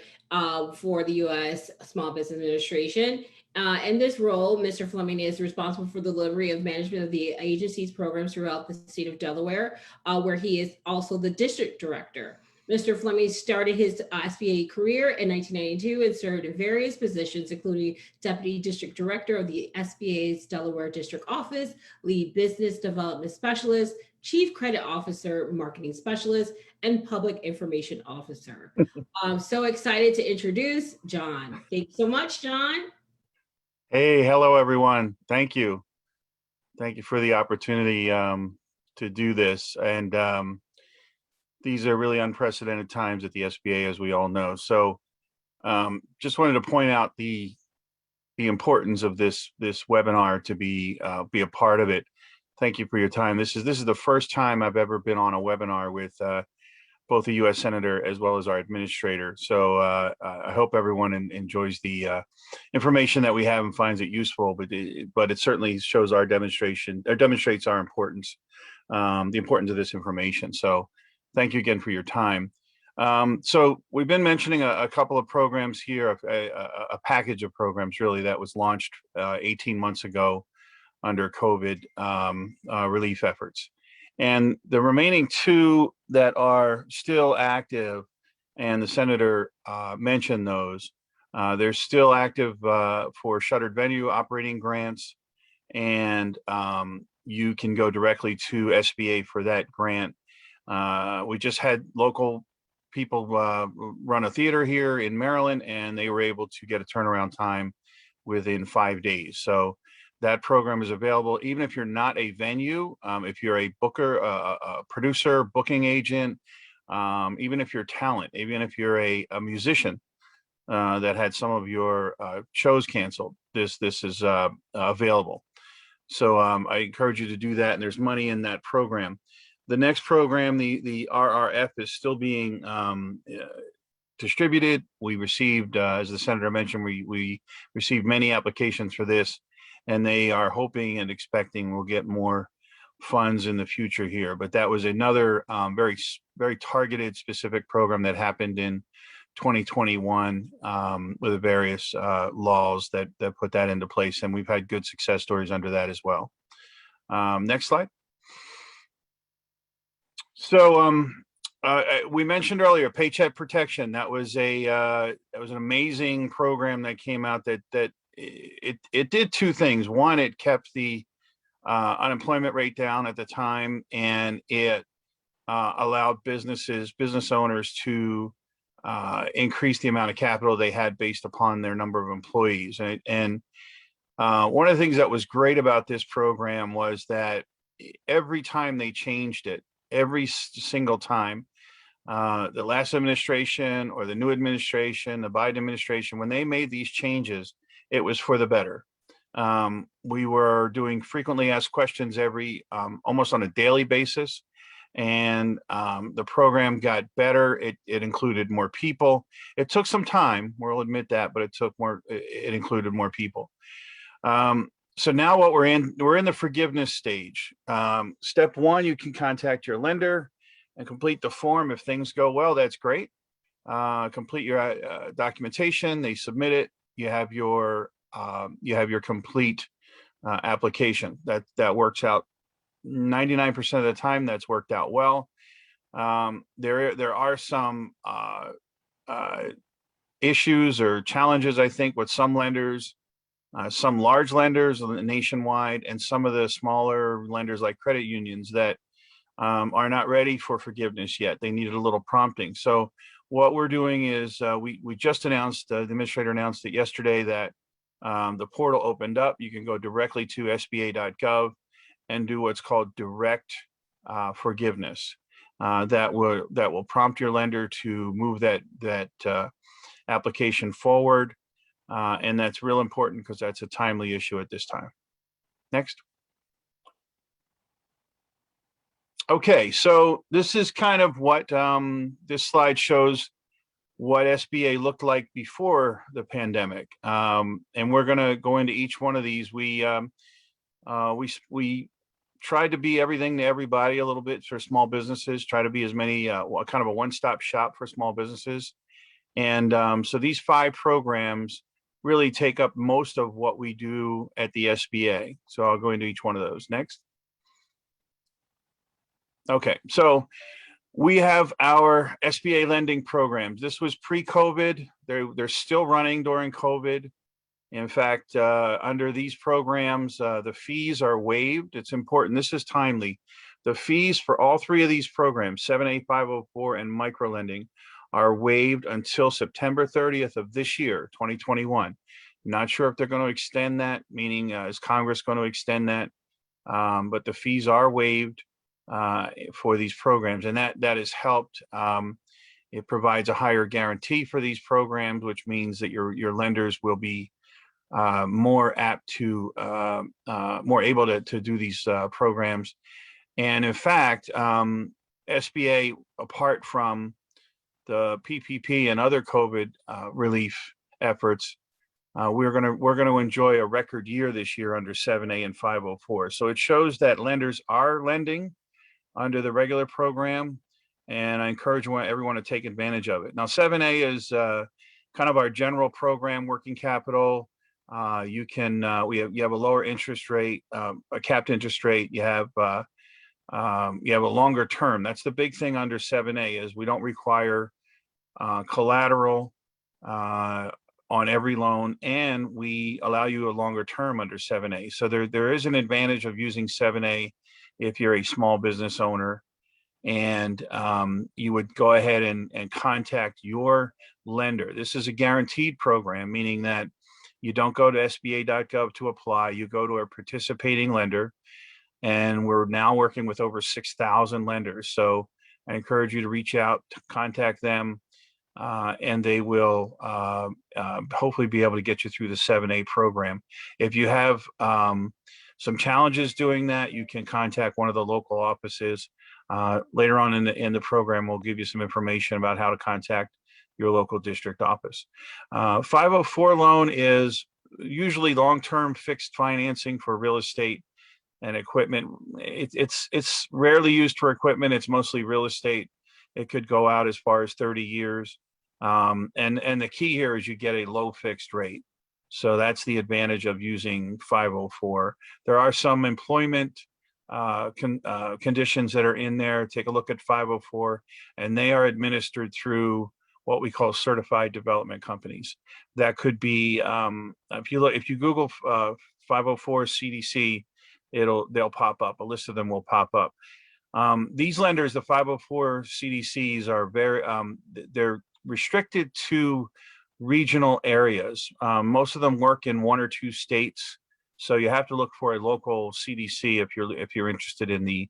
for the U.S. Small Business Administration. In this role, Mr. Fleming is responsible for the delivery of management of the agency's programs throughout the state of Delaware, where he is also the district director. Mr. Fleming started his SBA career in 1992 and served in various positions, including Deputy District Director of the SBA's Delaware District Office, Lead Business Development Specialist, Chief Credit Officer, Marketing Specialist, and Public Information Officer. I'm so excited to introduce John. Thank you so much, John. Hey, hello, everyone. Thank you. Thank you for the opportunity to do this. And these are really unprecedented times at the SBA, as we all know. So just wanted to point out the importance of this webinar to be a part of it. Thank you for your time. This is the first time I've ever been on a webinar with both the U.S. Senator as well as our administrator. So I hope everyone enjoys the information that we have and finds it useful, but it certainly shows our demonstration, or demonstrates our importance, the importance of this information. So thank you again for your time. So we've been mentioning a couple of programs here, a package of programs really that was launched 18 months ago under COVID relief efforts. And the remaining two that are still active, and the Senator mentioned those, they're still active for shuttered venue operating grants, and you can go directly to SBA for that grant. We just had local people run a theater here in Maryland, and they were able to get a turnaround time within 5 days. So that program is available even if you're not a venue, if you're a booker, a producer, booking agent, even if you're talent, even if you're a musician that had some of your shows canceled, this is available. So I encourage you to do that, and there's money in that program. The next program, the RRF, is still being distributed. We received, as the Senator mentioned, we received many applications for this, and they are hoping and expecting we'll get more funds in the future here. But that was another very targeted, specific program that happened in 2021 with the various laws that put that into place, and we've had good success stories under that as well. Next slide. So we mentioned earlier Paycheck Protection. That was an amazing program that came out that it did two things. One, it kept the unemployment rate down at the time, and it allowed business owners to increase the amount of capital they had based upon their number of employees. And one of the things that was great about this program was that every time they changed it, every single time, the last administration or the new administration, the Biden administration, when they made these changes, it was for the better. We were doing frequently asked questions almost on a daily basis. And the program got better. It included more people. It took some time, we'll admit that, but it included more people. So now we're in the forgiveness stage. Step one, you can contact your lender and complete the form. If things go well, that's great. Complete your documentation, they submit it. You have your complete application. That works out 99% of the time. That's worked out well. There are some issues or challenges, I think, with some lenders, some large lenders nationwide, and some of the smaller lenders like credit unions that are not ready for forgiveness yet. They needed a little prompting. So what we're doing is we just announced, the administrator announced it yesterday, that the portal opened up. You can go directly to sba.gov and do what's called direct forgiveness. That will prompt your lender to move that application forward, and that's real important because that's a timely issue at this time. Next. Okay, so this is kind of what this slide shows, what SBA looked like before the pandemic, and we're going to go into each one of these. We tried to be everything to everybody a little bit for small businesses, try to be as many kind of a one-stop shop for small businesses. And so these 5 programs really take up most of what we do at the SBA. So I'll go into each one of those. Next. Okay, so we have our SBA lending programs. This was pre-COVID. They're still running during COVID. In fact, under these programs, the fees are waived. It's important. This is timely. The fees for all 3 of these programs, 7A, 504, and microlending, are waived until September 30th of this year, 2021. Not sure if they're going to extend that, meaning is Congress going to extend that? But the fees are waived for these programs, and that has helped. It provides a higher guarantee for these programs, which means that your lenders will be more apt to, more able to do these programs. And in fact, SBA, apart from the PPP and other COVID relief efforts, we're going to enjoy a record year this year under 7A and 504. So it shows that lenders are lending under the regular program, and I encourage everyone to take advantage of it. Now, 7A is kind of our general program, working capital. You have a lower interest rate, a capped interest rate. You have a longer term. That's the big thing under 7A is we don't require collateral on every loan, and we allow you a longer term under 7A. So there is an advantage of using 7A if you're a small business owner, and you would go ahead and contact your lender. This is a guaranteed program, meaning that you don't go to SBA.gov to apply. You go to a participating lender, and we're now working with over 6,000 lenders. So I encourage you to reach out, to contact them, and they will hopefully be able to get you through the 7A program. If you have some challenges doing that, you can contact one of the local offices. Later on in the program, we'll give you some information about how to contact your local district office. 504 loan is usually long-term fixed financing for real estate and equipment. It's rarely used for equipment. It's mostly real estate. It could go out as far as 30 years. And the key here is you get a low fixed rate. So that's the advantage of using 504. There are some employment conditions that are in there. Take a look at 504, and they are administered through what we call certified development companies. That could be, if you Google 504 CDC, they'll pop up. A list of them will pop up. These lenders, the 504 CDCs, are they're restricted to regional areas. Most of them work in 1 or 2 states, so you have to look for a local CDC if you're interested in the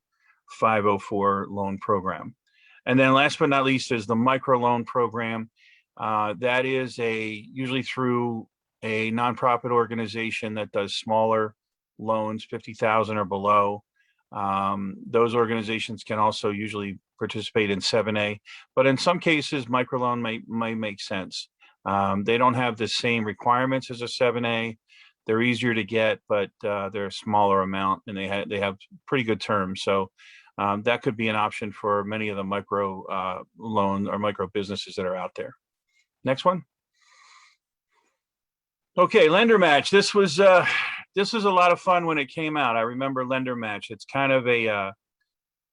504 loan program. And then last but not least is the microloan program. That is usually through a nonprofit organization that does smaller loans, 50,000 or below. Those organizations can also usually participate in 7A, but in some cases, microloan may make sense. They don't have the same requirements as a 7A. They're easier to get, but they're a smaller amount, and they have pretty good terms. So that could be an option for many of the micro loan or micro businesses that are out there. Next one. Okay, Lender Match. This was a lot of fun when it came out. I remember Lender Match. It's kind of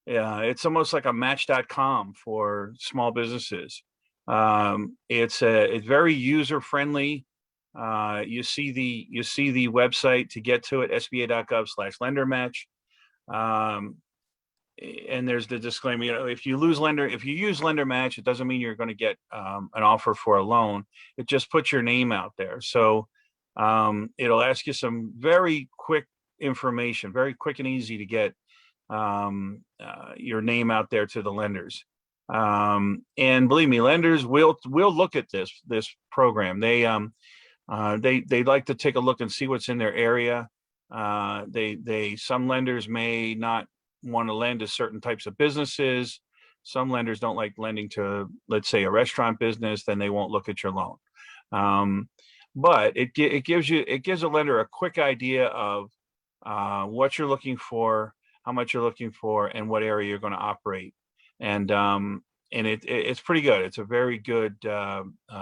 it's almost like a Match.com for small businesses. It's very user friendly. You see the website to get to it, sba.gov/lendermatch. And there's the disclaimer, if you use Lender Match, it doesn't mean you're going to get an offer for a loan. It just puts your name out there. So it'll ask you some very quick information, very quick and easy to get your name out there to the lenders. And believe me, lenders will look at this program. They like to take a look and see what's in their area. Some lenders may not want to lend to certain types of businesses. Some lenders don't like lending to, let's say, a restaurant business, then they won't look at your loan. But it gives a lender a quick idea of what you're looking for, how much you're looking for, and what area you're going to operate. And it's pretty good. It's a very good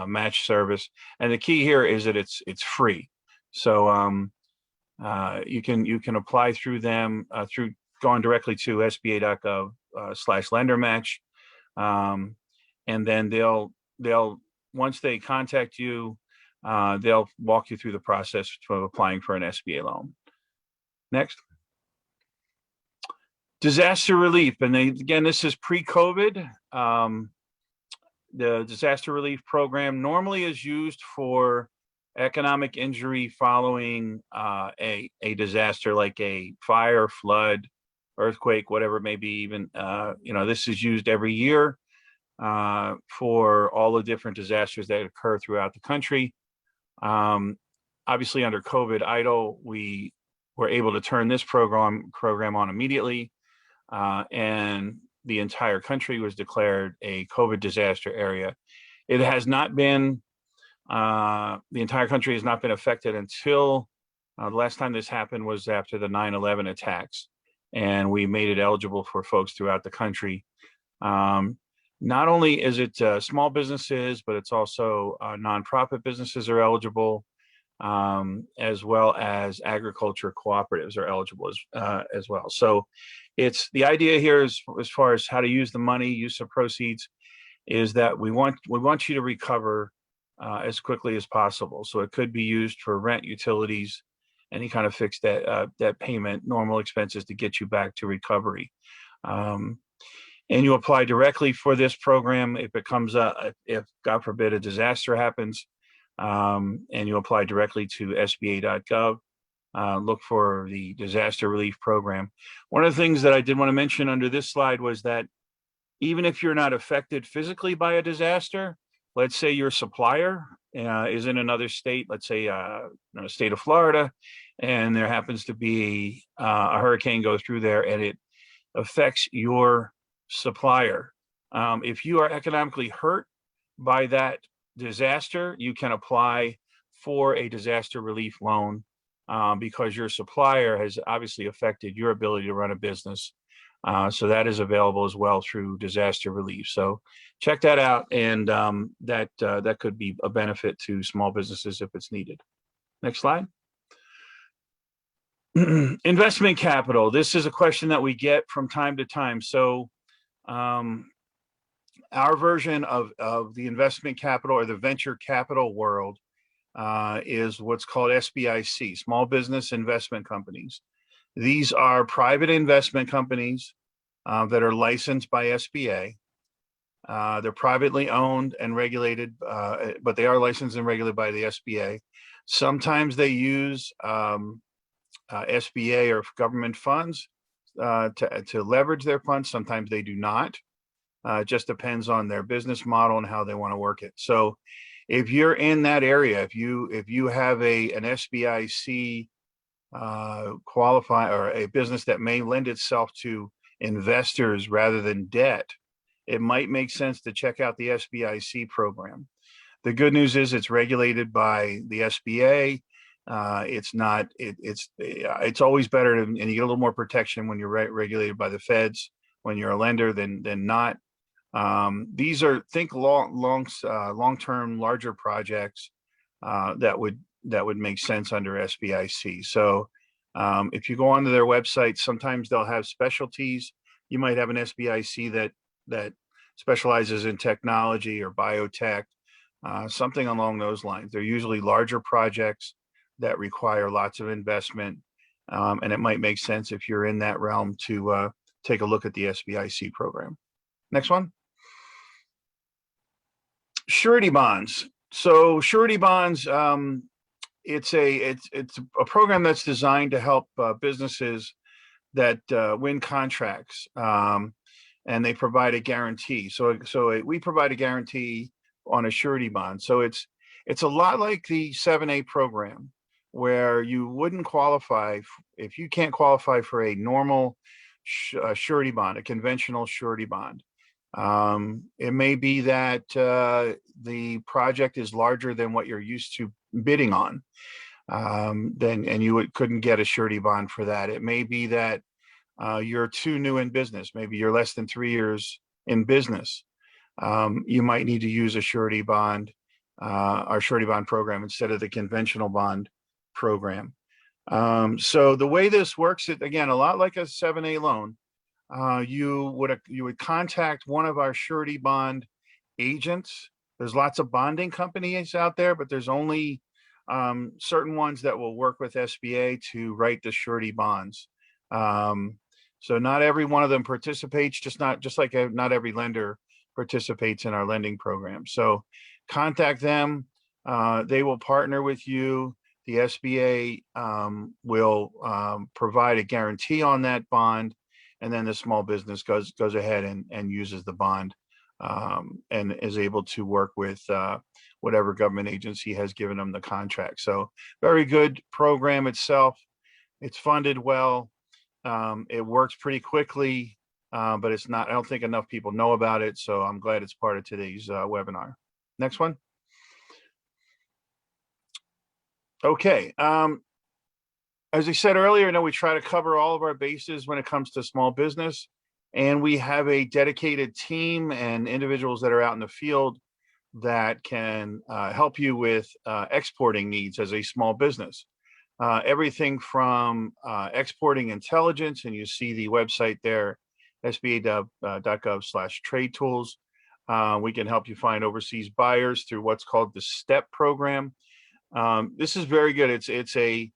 match service. And the key here is that it's free. So you can apply through them through going directly to sba.gov/lendermatch. And then they'll once they contact you, they'll walk you through the process of applying for an SBA loan. Next. Disaster relief, and again, this is pre-COVID. The disaster relief program normally is used for economic injury following a disaster like a fire, flood, earthquake, whatever it may be. Even this is used every year for all the different disasters that occur throughout the country. Obviously, under COVID idle, we were able to turn this program on immediately. And the entire country was declared a COVID disaster area. It has not been, the entire country has not been affected until the last time this happened was after the 9/11 attacks. And we made it eligible for folks throughout the country. Not only is it small businesses, but it's also nonprofit businesses are eligible, as well as agriculture cooperatives are eligible as well. So it's the idea here is, as far as how to use the money, use of proceeds, is that we want you to recover as quickly as possible. So it could be used for rent, utilities, any kind of fixed debt payment, normal expenses to get you back to recovery. And you apply directly for this program if it comes up, if God forbid a disaster happens, and you apply directly to sba.gov. Look for the disaster relief program. One of the things that I did want to mention under this slide was that even if you're not affected physically by a disaster, let's say your supplier is in another state, let's say state of Florida, and there happens to be a hurricane go through there and it affects your supplier. If you are economically hurt by that disaster, you can apply for a disaster relief loan because your supplier has obviously affected your ability to run a business. So that is available as well through disaster relief. So check that out, and that could be a benefit to small businesses if it's needed. Next slide. Investment capital. This is a question that we get from time to time. So our version of the investment capital or the venture capital world is what's called SBIC, Small Business Investment Companies. These are private investment companies that are licensed by SBA. They're privately owned and regulated, but they are licensed and regulated by the SBA. Sometimes they use SBA or government funds to leverage their funds. Sometimes they do not. It just depends on their business model and how they want to work it. So if you're in that area, if you have an SBIC qualify or a business that may lend itself to investors rather than debt, it might make sense to check out the SBIC program. The good news is it's regulated by the SBA. It's always better to, and you get a little more protection when you're regulated by the feds when you're a lender than not. These are long-term larger projects that would make sense under SBIC. So if you go onto their website, sometimes they'll have specialties. You might have an SBIC that specializes in technology or biotech, something along those lines. They're usually larger projects that require lots of investment, and it might make sense if you're in that realm to take a look at the SBIC program. Next one. Surety bonds. So surety bonds, it's a program that's designed to help businesses that win contracts, and they provide a guarantee. So we provide a guarantee on a surety bond. So it's a lot like the 7A program, where you wouldn't qualify if you can't qualify for a normal surety bond, a conventional surety bond. It may be that the project is larger than what you're used to bidding on, and you couldn't get a surety bond for that. It may be that you're too new in business. Maybe you're less than 3 years in business. You might need to use a surety bond, our surety bond program, instead of the conventional bond program. So the way this works, again, a lot like a 7A loan. You would contact one of our surety bond agents. There's lots of bonding companies out there, but there's only certain ones that will work with SBA to write the surety bonds. So not every one of them participates, just like not every lender participates in our lending program. So contact them. They will partner with you. The SBA will provide a guarantee on that bond, and then the small business goes ahead and uses the bond and is able to work with whatever government agency has given them the contract. So very good program itself. It's funded well. It works pretty quickly, but it's not, I don't think enough people know about it. So I'm glad it's part of today's webinar. Next one. Okay. As I said earlier, we try to cover all of our bases when it comes to small business. And we have a dedicated team and individuals that are out in the field that can help you with exporting needs as a small business. Everything from exporting intelligence, and you see the website there, sba.gov/trade tools. We can help you find overseas buyers through what's called the STEP program. This is very good. It's a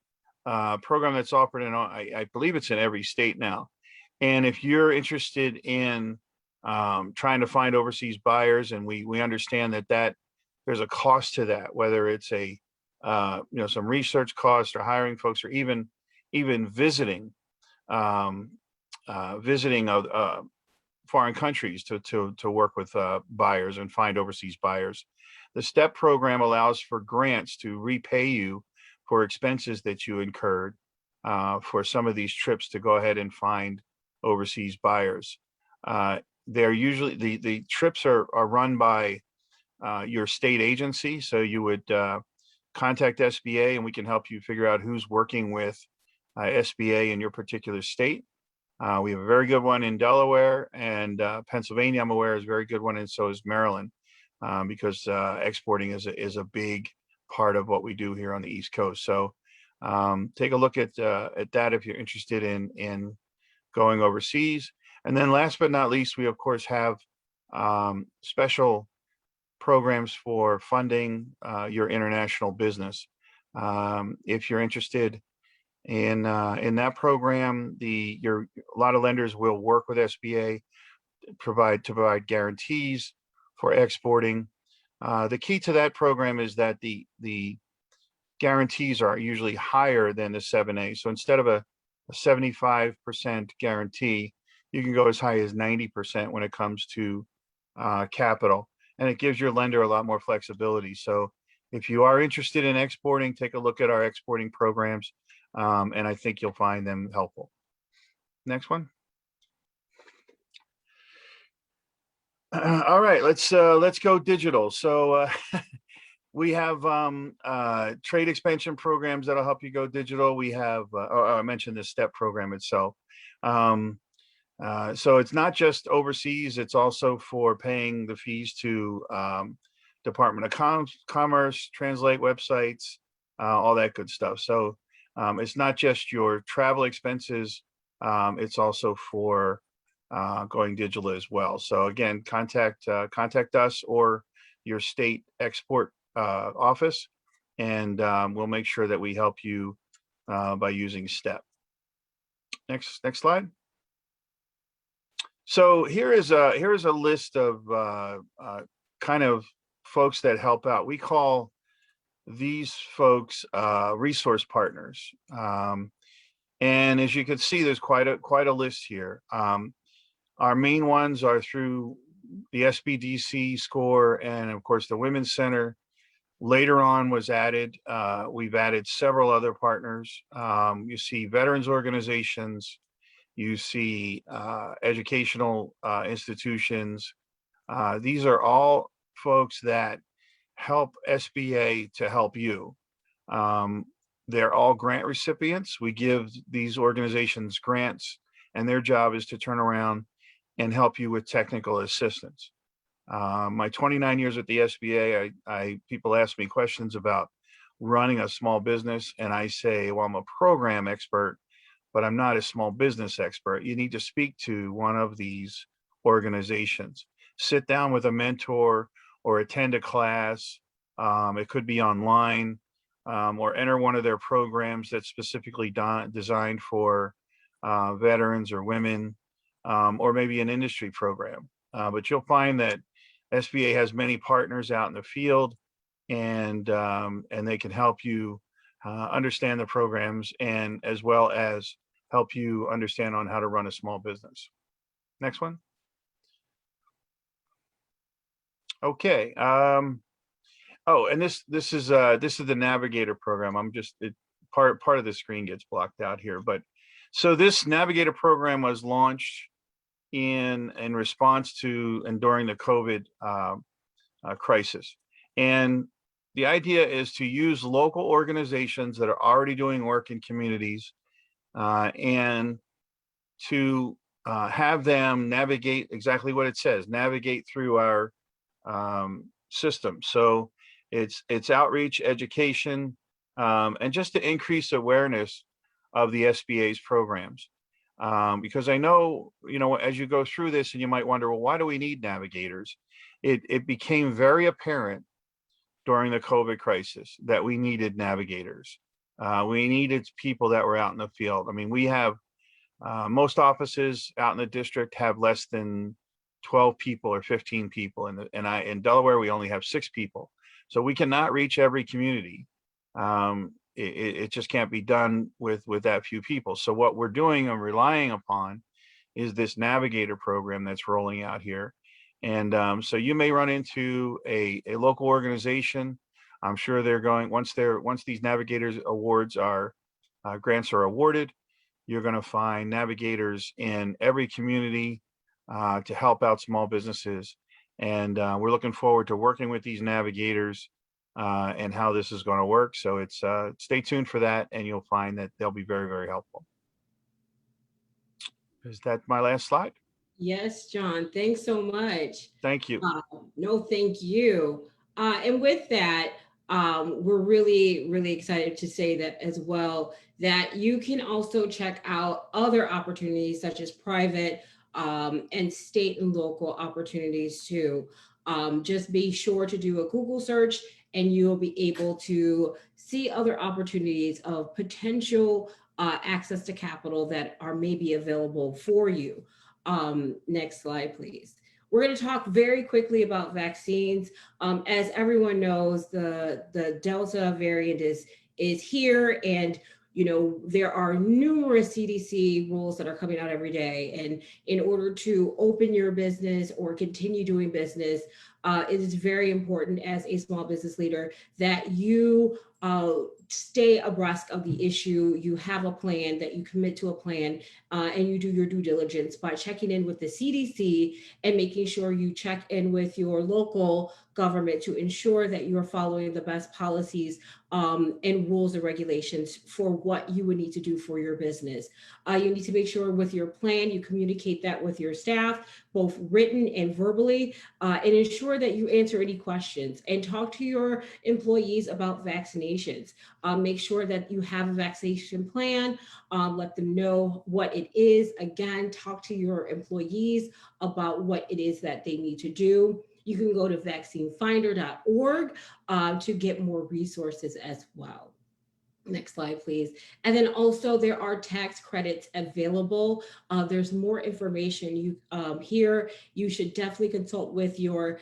program that's offered in, I believe it's in every state now. And if you're interested in trying to find overseas buyers, and we understand that there's a cost to that, whether it's a some research costs or hiring folks, or even visiting foreign countries to work with buyers and find overseas buyers. The STEP program allows for grants to repay you for expenses that you incurred for some of these trips to go ahead and find overseas buyers. They're usually, the trips are run by your state agency. So you would contact SBA and we can help you figure out who's working with SBA in your particular state. We have a very good one in Delaware, and Pennsylvania, I'm aware, is a very good one, and so is Maryland, because exporting is a big part of what we do here on the East Coast. So take a look at that if you're interested in going overseas. And then last but not least, we of course have special programs for funding your international business. If you're interested in that program, a lot of lenders will work with SBA to provide guarantees for exporting. The key to that program is that the guarantees are usually higher than the 7A. So instead of a 75% guarantee, you can go as high as 90% when it comes to capital, and it gives your lender a lot more flexibility. So if you are interested in exporting, take a look at our exporting programs, and I think you'll find them helpful. Next one. All right, let's go digital. So we have trade expansion programs that'll help you go digital. We have, I mentioned the STEP program itself. So it's not just overseas, it's also for paying the fees to Department of Commerce, translate websites, all that good stuff. So it's not just your travel expenses, it's also for going digital as well. So again, contact us or your state export office, and we'll make sure that we help you by using STEP. Next slide. So here is a list of kind of folks that help out. We call these folks resource partners, and as you can see, there's quite a list here. Our main ones are through the SBDC score, and of course the Women's Center. Later on was added. We've added several other partners. You see veterans organizations. You see educational institutions. These are all folks that help SBA to help you. They're all grant recipients. We give these organizations grants, and their job is to turn around and help you with technical assistance. My 29 years at the SBA, people ask me questions about running a small business, and I say, well, I'm a program expert, but I'm not a small business expert. You need to speak to one of these organizations. Sit down with a mentor or attend a class. It could be online, or enter one of their programs that's specifically designed for veterans or women, or maybe an industry program. But you'll find that SBA has many partners out in the field, and they can help you understand the programs, and as well as help you understand on how to run a small business. Next one. Okay. Oh, and this is the Navigator program. Part of the screen gets blocked out here, but so this Navigator program was launched in response to and during the COVID crisis, and the idea is to use local organizations that are already doing work in communities, and to have them navigate exactly what it says, navigate through our system. So it's outreach, education, and just to increase awareness of the SBA's programs. Because I know, as you go through this and you might wonder, well, why do we need navigators? It became very apparent during the COVID crisis that we needed navigators. We needed people that were out in the field. I mean, we have most offices out in the district have less than 12 people or 15 people. In Delaware, we only have 6 people. So we cannot reach every community. It just can't be done with that few people. So what we're doing and relying upon is this navigator program that's rolling out here. And so you may run into a local organization. I'm sure they're going, once these navigators awards are grants are awarded, you're going to find navigators in every community to help out small businesses. And we're looking forward to working with these navigators and how this is going to work. So it's stay tuned for that, and you'll find that they'll be very, very helpful. Is that my last slide? Yes, John, thanks so much. Thank you. No, thank you. And with that, we're really, really excited to say that as well, that you can also check out other opportunities such as private and state and local opportunities too. Just be sure to do a Google search and you'll be able to see other opportunities of potential access to capital that are maybe available for you. Next slide, please. We're going to talk very quickly about vaccines. As everyone knows, the Delta variant is here, and there are numerous CDC rules that are coming out every day. And in order to open your business or continue doing business, it is very important as a small business leader that you stay abreast of the issue. You have a plan, that you commit to a plan, and you do your due diligence by checking in with the CDC and making sure you check in with your local government to ensure that you are following the best policies and rules and regulations for what you would need to do for your business. You need to make sure with your plan, you communicate that with your staff, both written and verbally, and ensure that you answer any questions and talk to your employees about vaccinations. Make sure that you have a vaccination plan, let them know what it is. Again, talk to your employees about what it is that they need to do. You can go to vaccinefinder.org to get more resources as well. Next slide, please. And then also there are tax credits available. There's more information here. You should definitely consult with your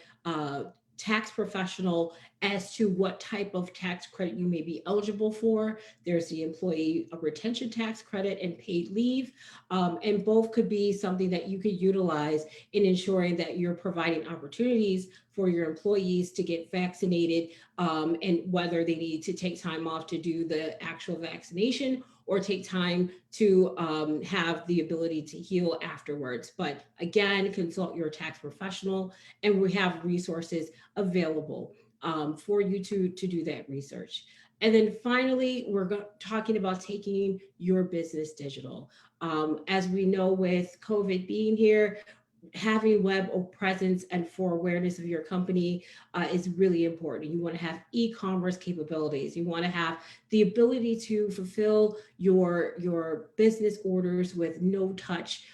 tax professional as to what type of tax credit you may be eligible for. There's the employee retention tax credit and paid leave, and both could be something that you could utilize in ensuring that you're providing opportunities for your employees to get vaccinated, and whether they need to take time off to do the actual vaccination or take time to have the ability to heal afterwards. But again, consult your tax professional, and we have resources available for you to do that research. And then finally, we're talking about taking your business digital. As we know, with COVID being here, having web presence and for awareness of your company is really important. You want to have e-commerce capabilities. You want to have the ability to fulfill your business orders with no touch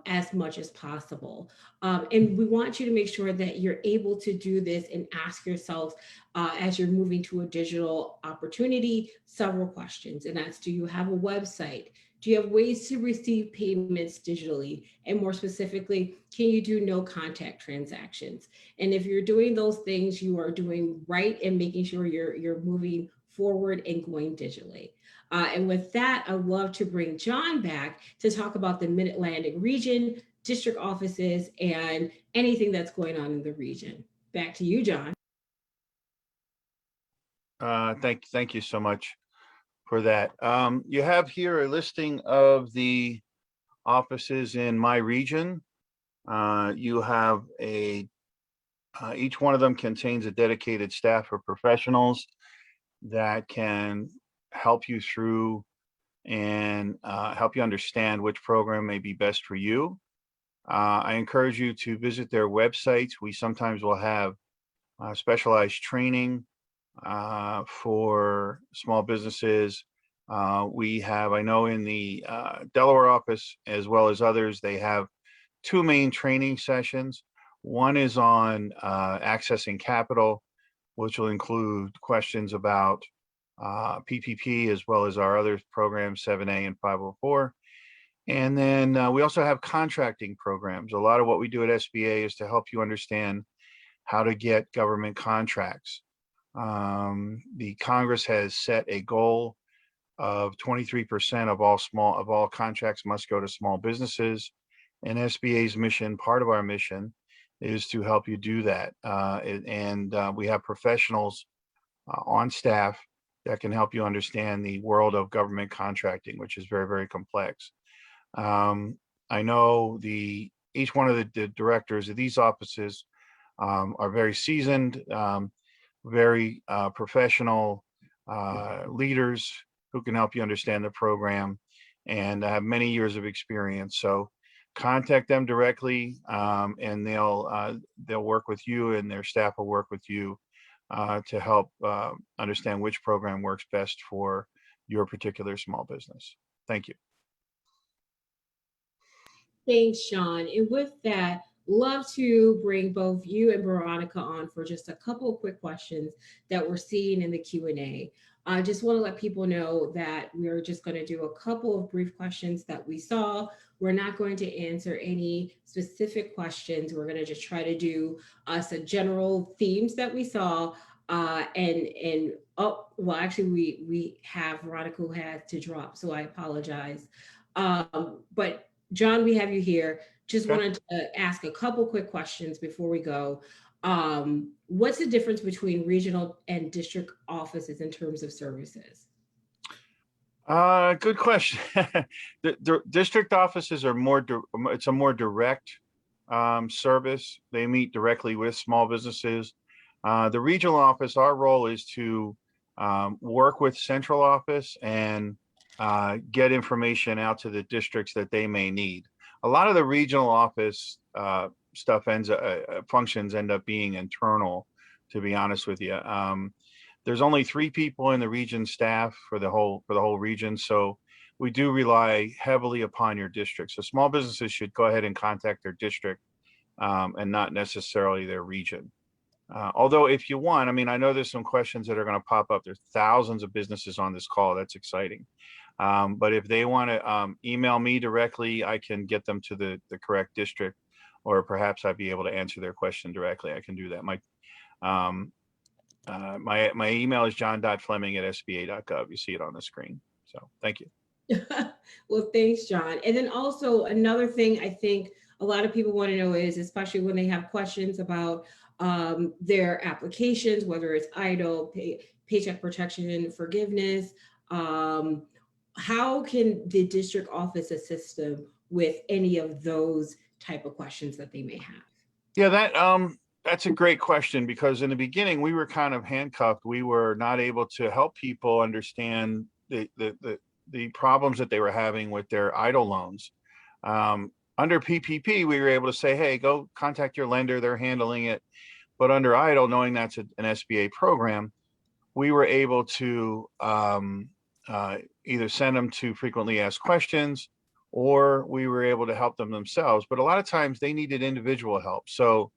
as much as possible. And we want you to make sure that you're able to do this and ask yourself as you're moving to a digital opportunity, several questions. And that's, do you have a website? Do you have ways to receive payments digitally? And more specifically, can you do no contact transactions? And if you're doing those things, you are doing right and making sure you're moving forward and going digitally. And with that, I'd love to bring John back to talk about the Mid-Atlantic region, district offices, and anything that's going on in the region. Back to you, John. Thank you so much for that. You have here a listing of the offices in my region. You have each one of them contains a dedicated staff of professionals that can help you through and help you understand which program may be best for you. I encourage you to visit their websites. We sometimes will have specialized training for small businesses. We have, I know in the Delaware office, as well as others, they have two main training sessions. One is on accessing capital, which will include questions about PPP, as well as our other programs, 7A and 504. And then we also have contracting programs. A lot of what we do at SBA is to help you understand how to get government contracts. The Congress has set a goal of 23% of all contracts must go to small businesses. And SBA's mission, part of our mission, is to help you do that. We have professionals on staff that can help you understand the world of government contracting, which is very, very complex. I know each one of the directors of these offices are very seasoned, very professional leaders who can help you understand the program and have many years of experience. So contact them directly, and they'll work with you, and their staff will work with you to help understand which program works best for your particular small business. Thank you. Thanks, Sean. And with that, love to bring both you and Veronica on for just a couple of quick questions that we're seeing in the Q&A. I just want to let people know that we're just going to do a couple of brief questions that we saw. We're not going to answer any specific questions. We're going to just try to do some general themes that we saw. Actually, we have Veronica who had to drop, so I apologize. But John, we have you here. Just wanted to ask a couple quick questions before we go. What's the difference between regional and district offices in terms of services? Good question. The district offices are it's a more direct service. They meet directly with small businesses. The regional office, our role is to work with central office and get information out to the districts that they may need. A lot of the regional office stuff functions end up being internal, to be honest with you. There's only 3 people in the region staff for the whole region, so we do rely heavily upon your district. So small businesses should go ahead and contact their district and not necessarily their region. Although if you want, I mean, I know there's some questions that are going to pop up. There's thousands of businesses on this call. That's exciting. But if they want to email me directly, I can get them to the correct district, or perhaps I'd be able to answer their question directly. I can do that. My email is john.fleming@sba.gov. You see it on the screen. So thank you. Well, thanks, John. And then also another thing I think a lot of people want to know is, especially when they have questions about their applications, whether it's EIDL, Paycheck Protection and forgiveness, how can the district office assist them with any of those type of questions that they may have? Yeah, that's a great question, because in the beginning we were kind of handcuffed. We were not able to help people understand the problems that they were having with their EIDL loans. Under PPP, we were able to say, hey, go contact your lender, they're handling it. But under EIDL, knowing that's an SBA program, we were able to either send them to frequently asked questions, or we were able to help them themselves. But a lot of times they needed individual help. So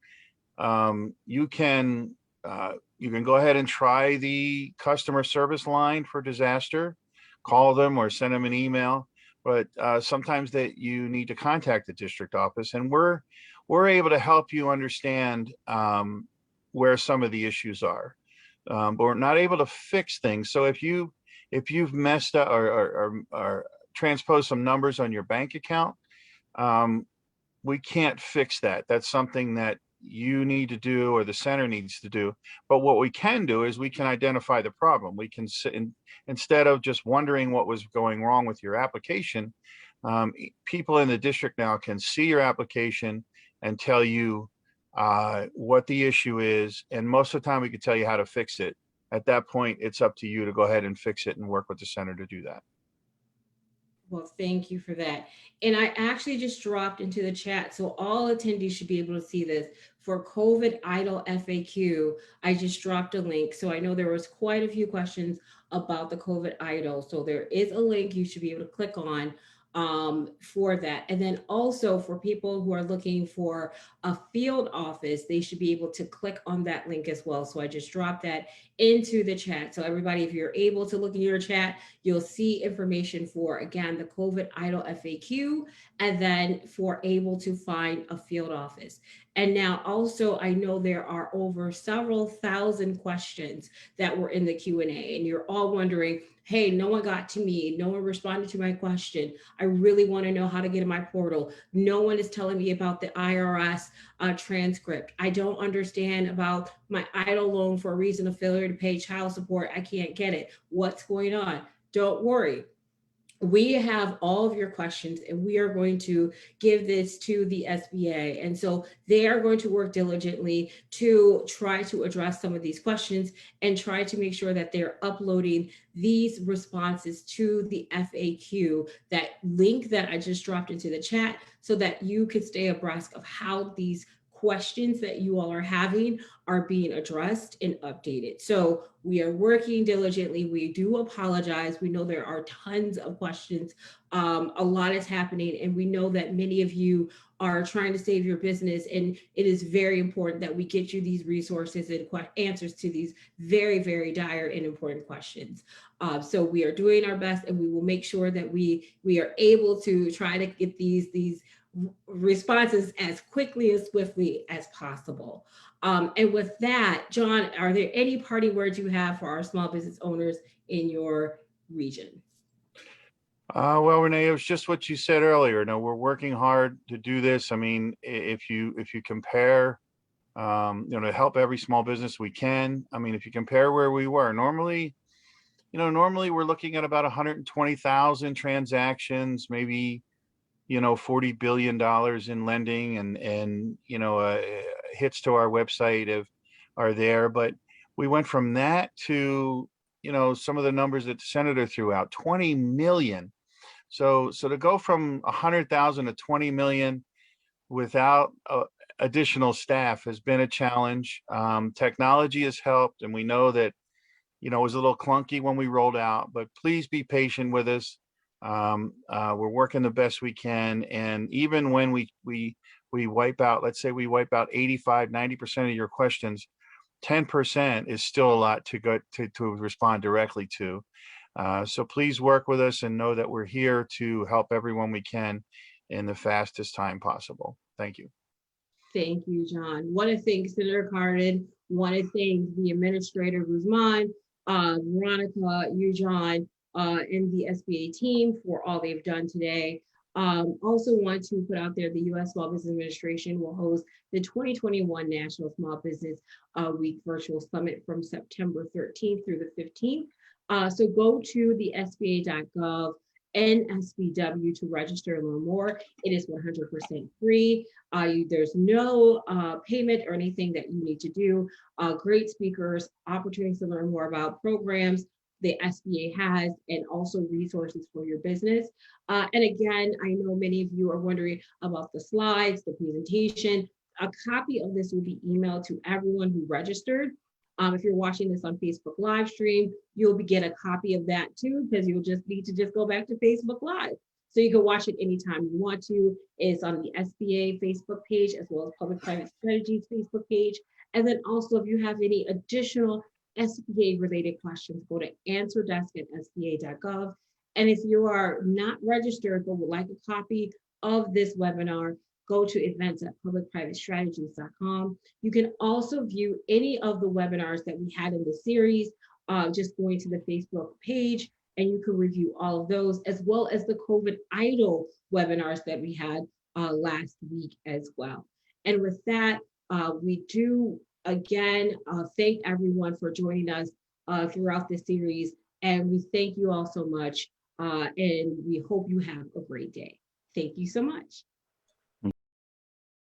you can go ahead and try the customer service line for disaster, call them or send them an email. But sometimes that you need to contact the district office, and we're able to help you understand where some of the issues are, but we're not able to fix things. So if you've messed up or transposed some numbers on your bank account, we can't fix that. That's something that you need to do, or the center needs to do. But what we can do is we can identify the problem. We can instead of just wondering what was going wrong with your application, people in the district now can see your application and tell you what the issue is. And most of the time we can tell you how to fix it. At that point, it's up to you to go ahead and fix it and work with the center to do that. Well, thank you for that. And I actually just dropped into the chat, so all attendees should be able to see this. For COVID idle FAQ, I just dropped a link. So I know there was quite a few questions about the COVID idle. So there is a link you should be able to click on for that. And then also for people who are looking for a field office, they should be able to click on that link as well. So I just dropped that into the chat. So everybody, if you're able to look in your chat, you'll see information for, again, the COVID idle FAQ, and then for able to find a field office. And now also, I know there are over several thousand questions that were in the Q&A, and you're all wondering, hey, no one got to me. No one responded to my question. I really want to know how to get in my portal. No one is telling me about the IRS transcript. I don't understand about my idle loan for a reason of failure to pay child support. I can't get it. What's going on? Don't worry. We have all of your questions, and we are going to give this to the SBA. And so they are going to work diligently to try to address some of these questions and try to make sure that they're uploading these responses to the FAQ, that link that I just dropped into the chat, so that you can stay abreast of how these questions that you all are having are being addressed and updated. So we are working diligently. We do apologize. We know there are tons of questions. A lot is happening, and we know that many of you are trying to save your business, and it is very important that we get you these resources and answers to these very, very dire and important questions. So we are doing our best, and we will make sure that we are able to try to get these responses as quickly and swiftly as possible. And with that, John, are there any parting words you have for our small business owners in your region? Well, Renee, it was just what you said earlier. No, we're working hard to do this. I mean, if you compare, to help every small business we can. I mean, if you compare where we were normally, normally we're looking at about 120,000 transactions, maybe, $40 billion in lending, and hits to our website are there. But we went from that to, some of the numbers that the senator threw out, 20 million. So to go from 100,000 to 20 million without additional staff has been a challenge. Technology has helped, and we know that, it was a little clunky when we rolled out, but please be patient with us. We're working the best we can. And even when we wipe out, let's say we wipe out 85-90% of your questions, 10% is still a lot to go to respond directly to. So please work with us and know that we're here to help everyone we can in the fastest time possible. Thank you. Thank you, John. Want to thank Senator Cardin. Want to thank the Administrator Guzman, Veronica, you, John, and the SBA team for all they've done today. Also want to put out there the U.S. Small Business Administration will host the 2021 National Small Business Week Virtual Summit from September 13th through the 15th. So go to the SBA.gov and SBW to register and learn more. It is 100% free. There's no payment or anything that you need to do. Great speakers, opportunities to learn more about programs the SBA has, and also resources for your business. And again, I know many of you are wondering about the slides, the presentation. A copy of this will be emailed to everyone who registered. If you're watching this on Facebook live stream, you'll get a copy of that too, because you'll just need to go back to Facebook Live. So you can watch it anytime you want to. It's on the SBA Facebook page, as well as Public Private Strategies Facebook page. And then also, if you have any additional SBA related questions, go to answerdesk@sba.gov. And if you are not registered but would like a copy of this webinar, go to events@publicprivatestrategies.com. You can also view any of the webinars that we had in the series, just going to the Facebook page, and you can review all of those, as well as the COVID idle webinars that we had last week as well. And with that, we do again thank everyone for joining us throughout this series, and we thank you all so much, and we hope you have a great day. Thank you so much.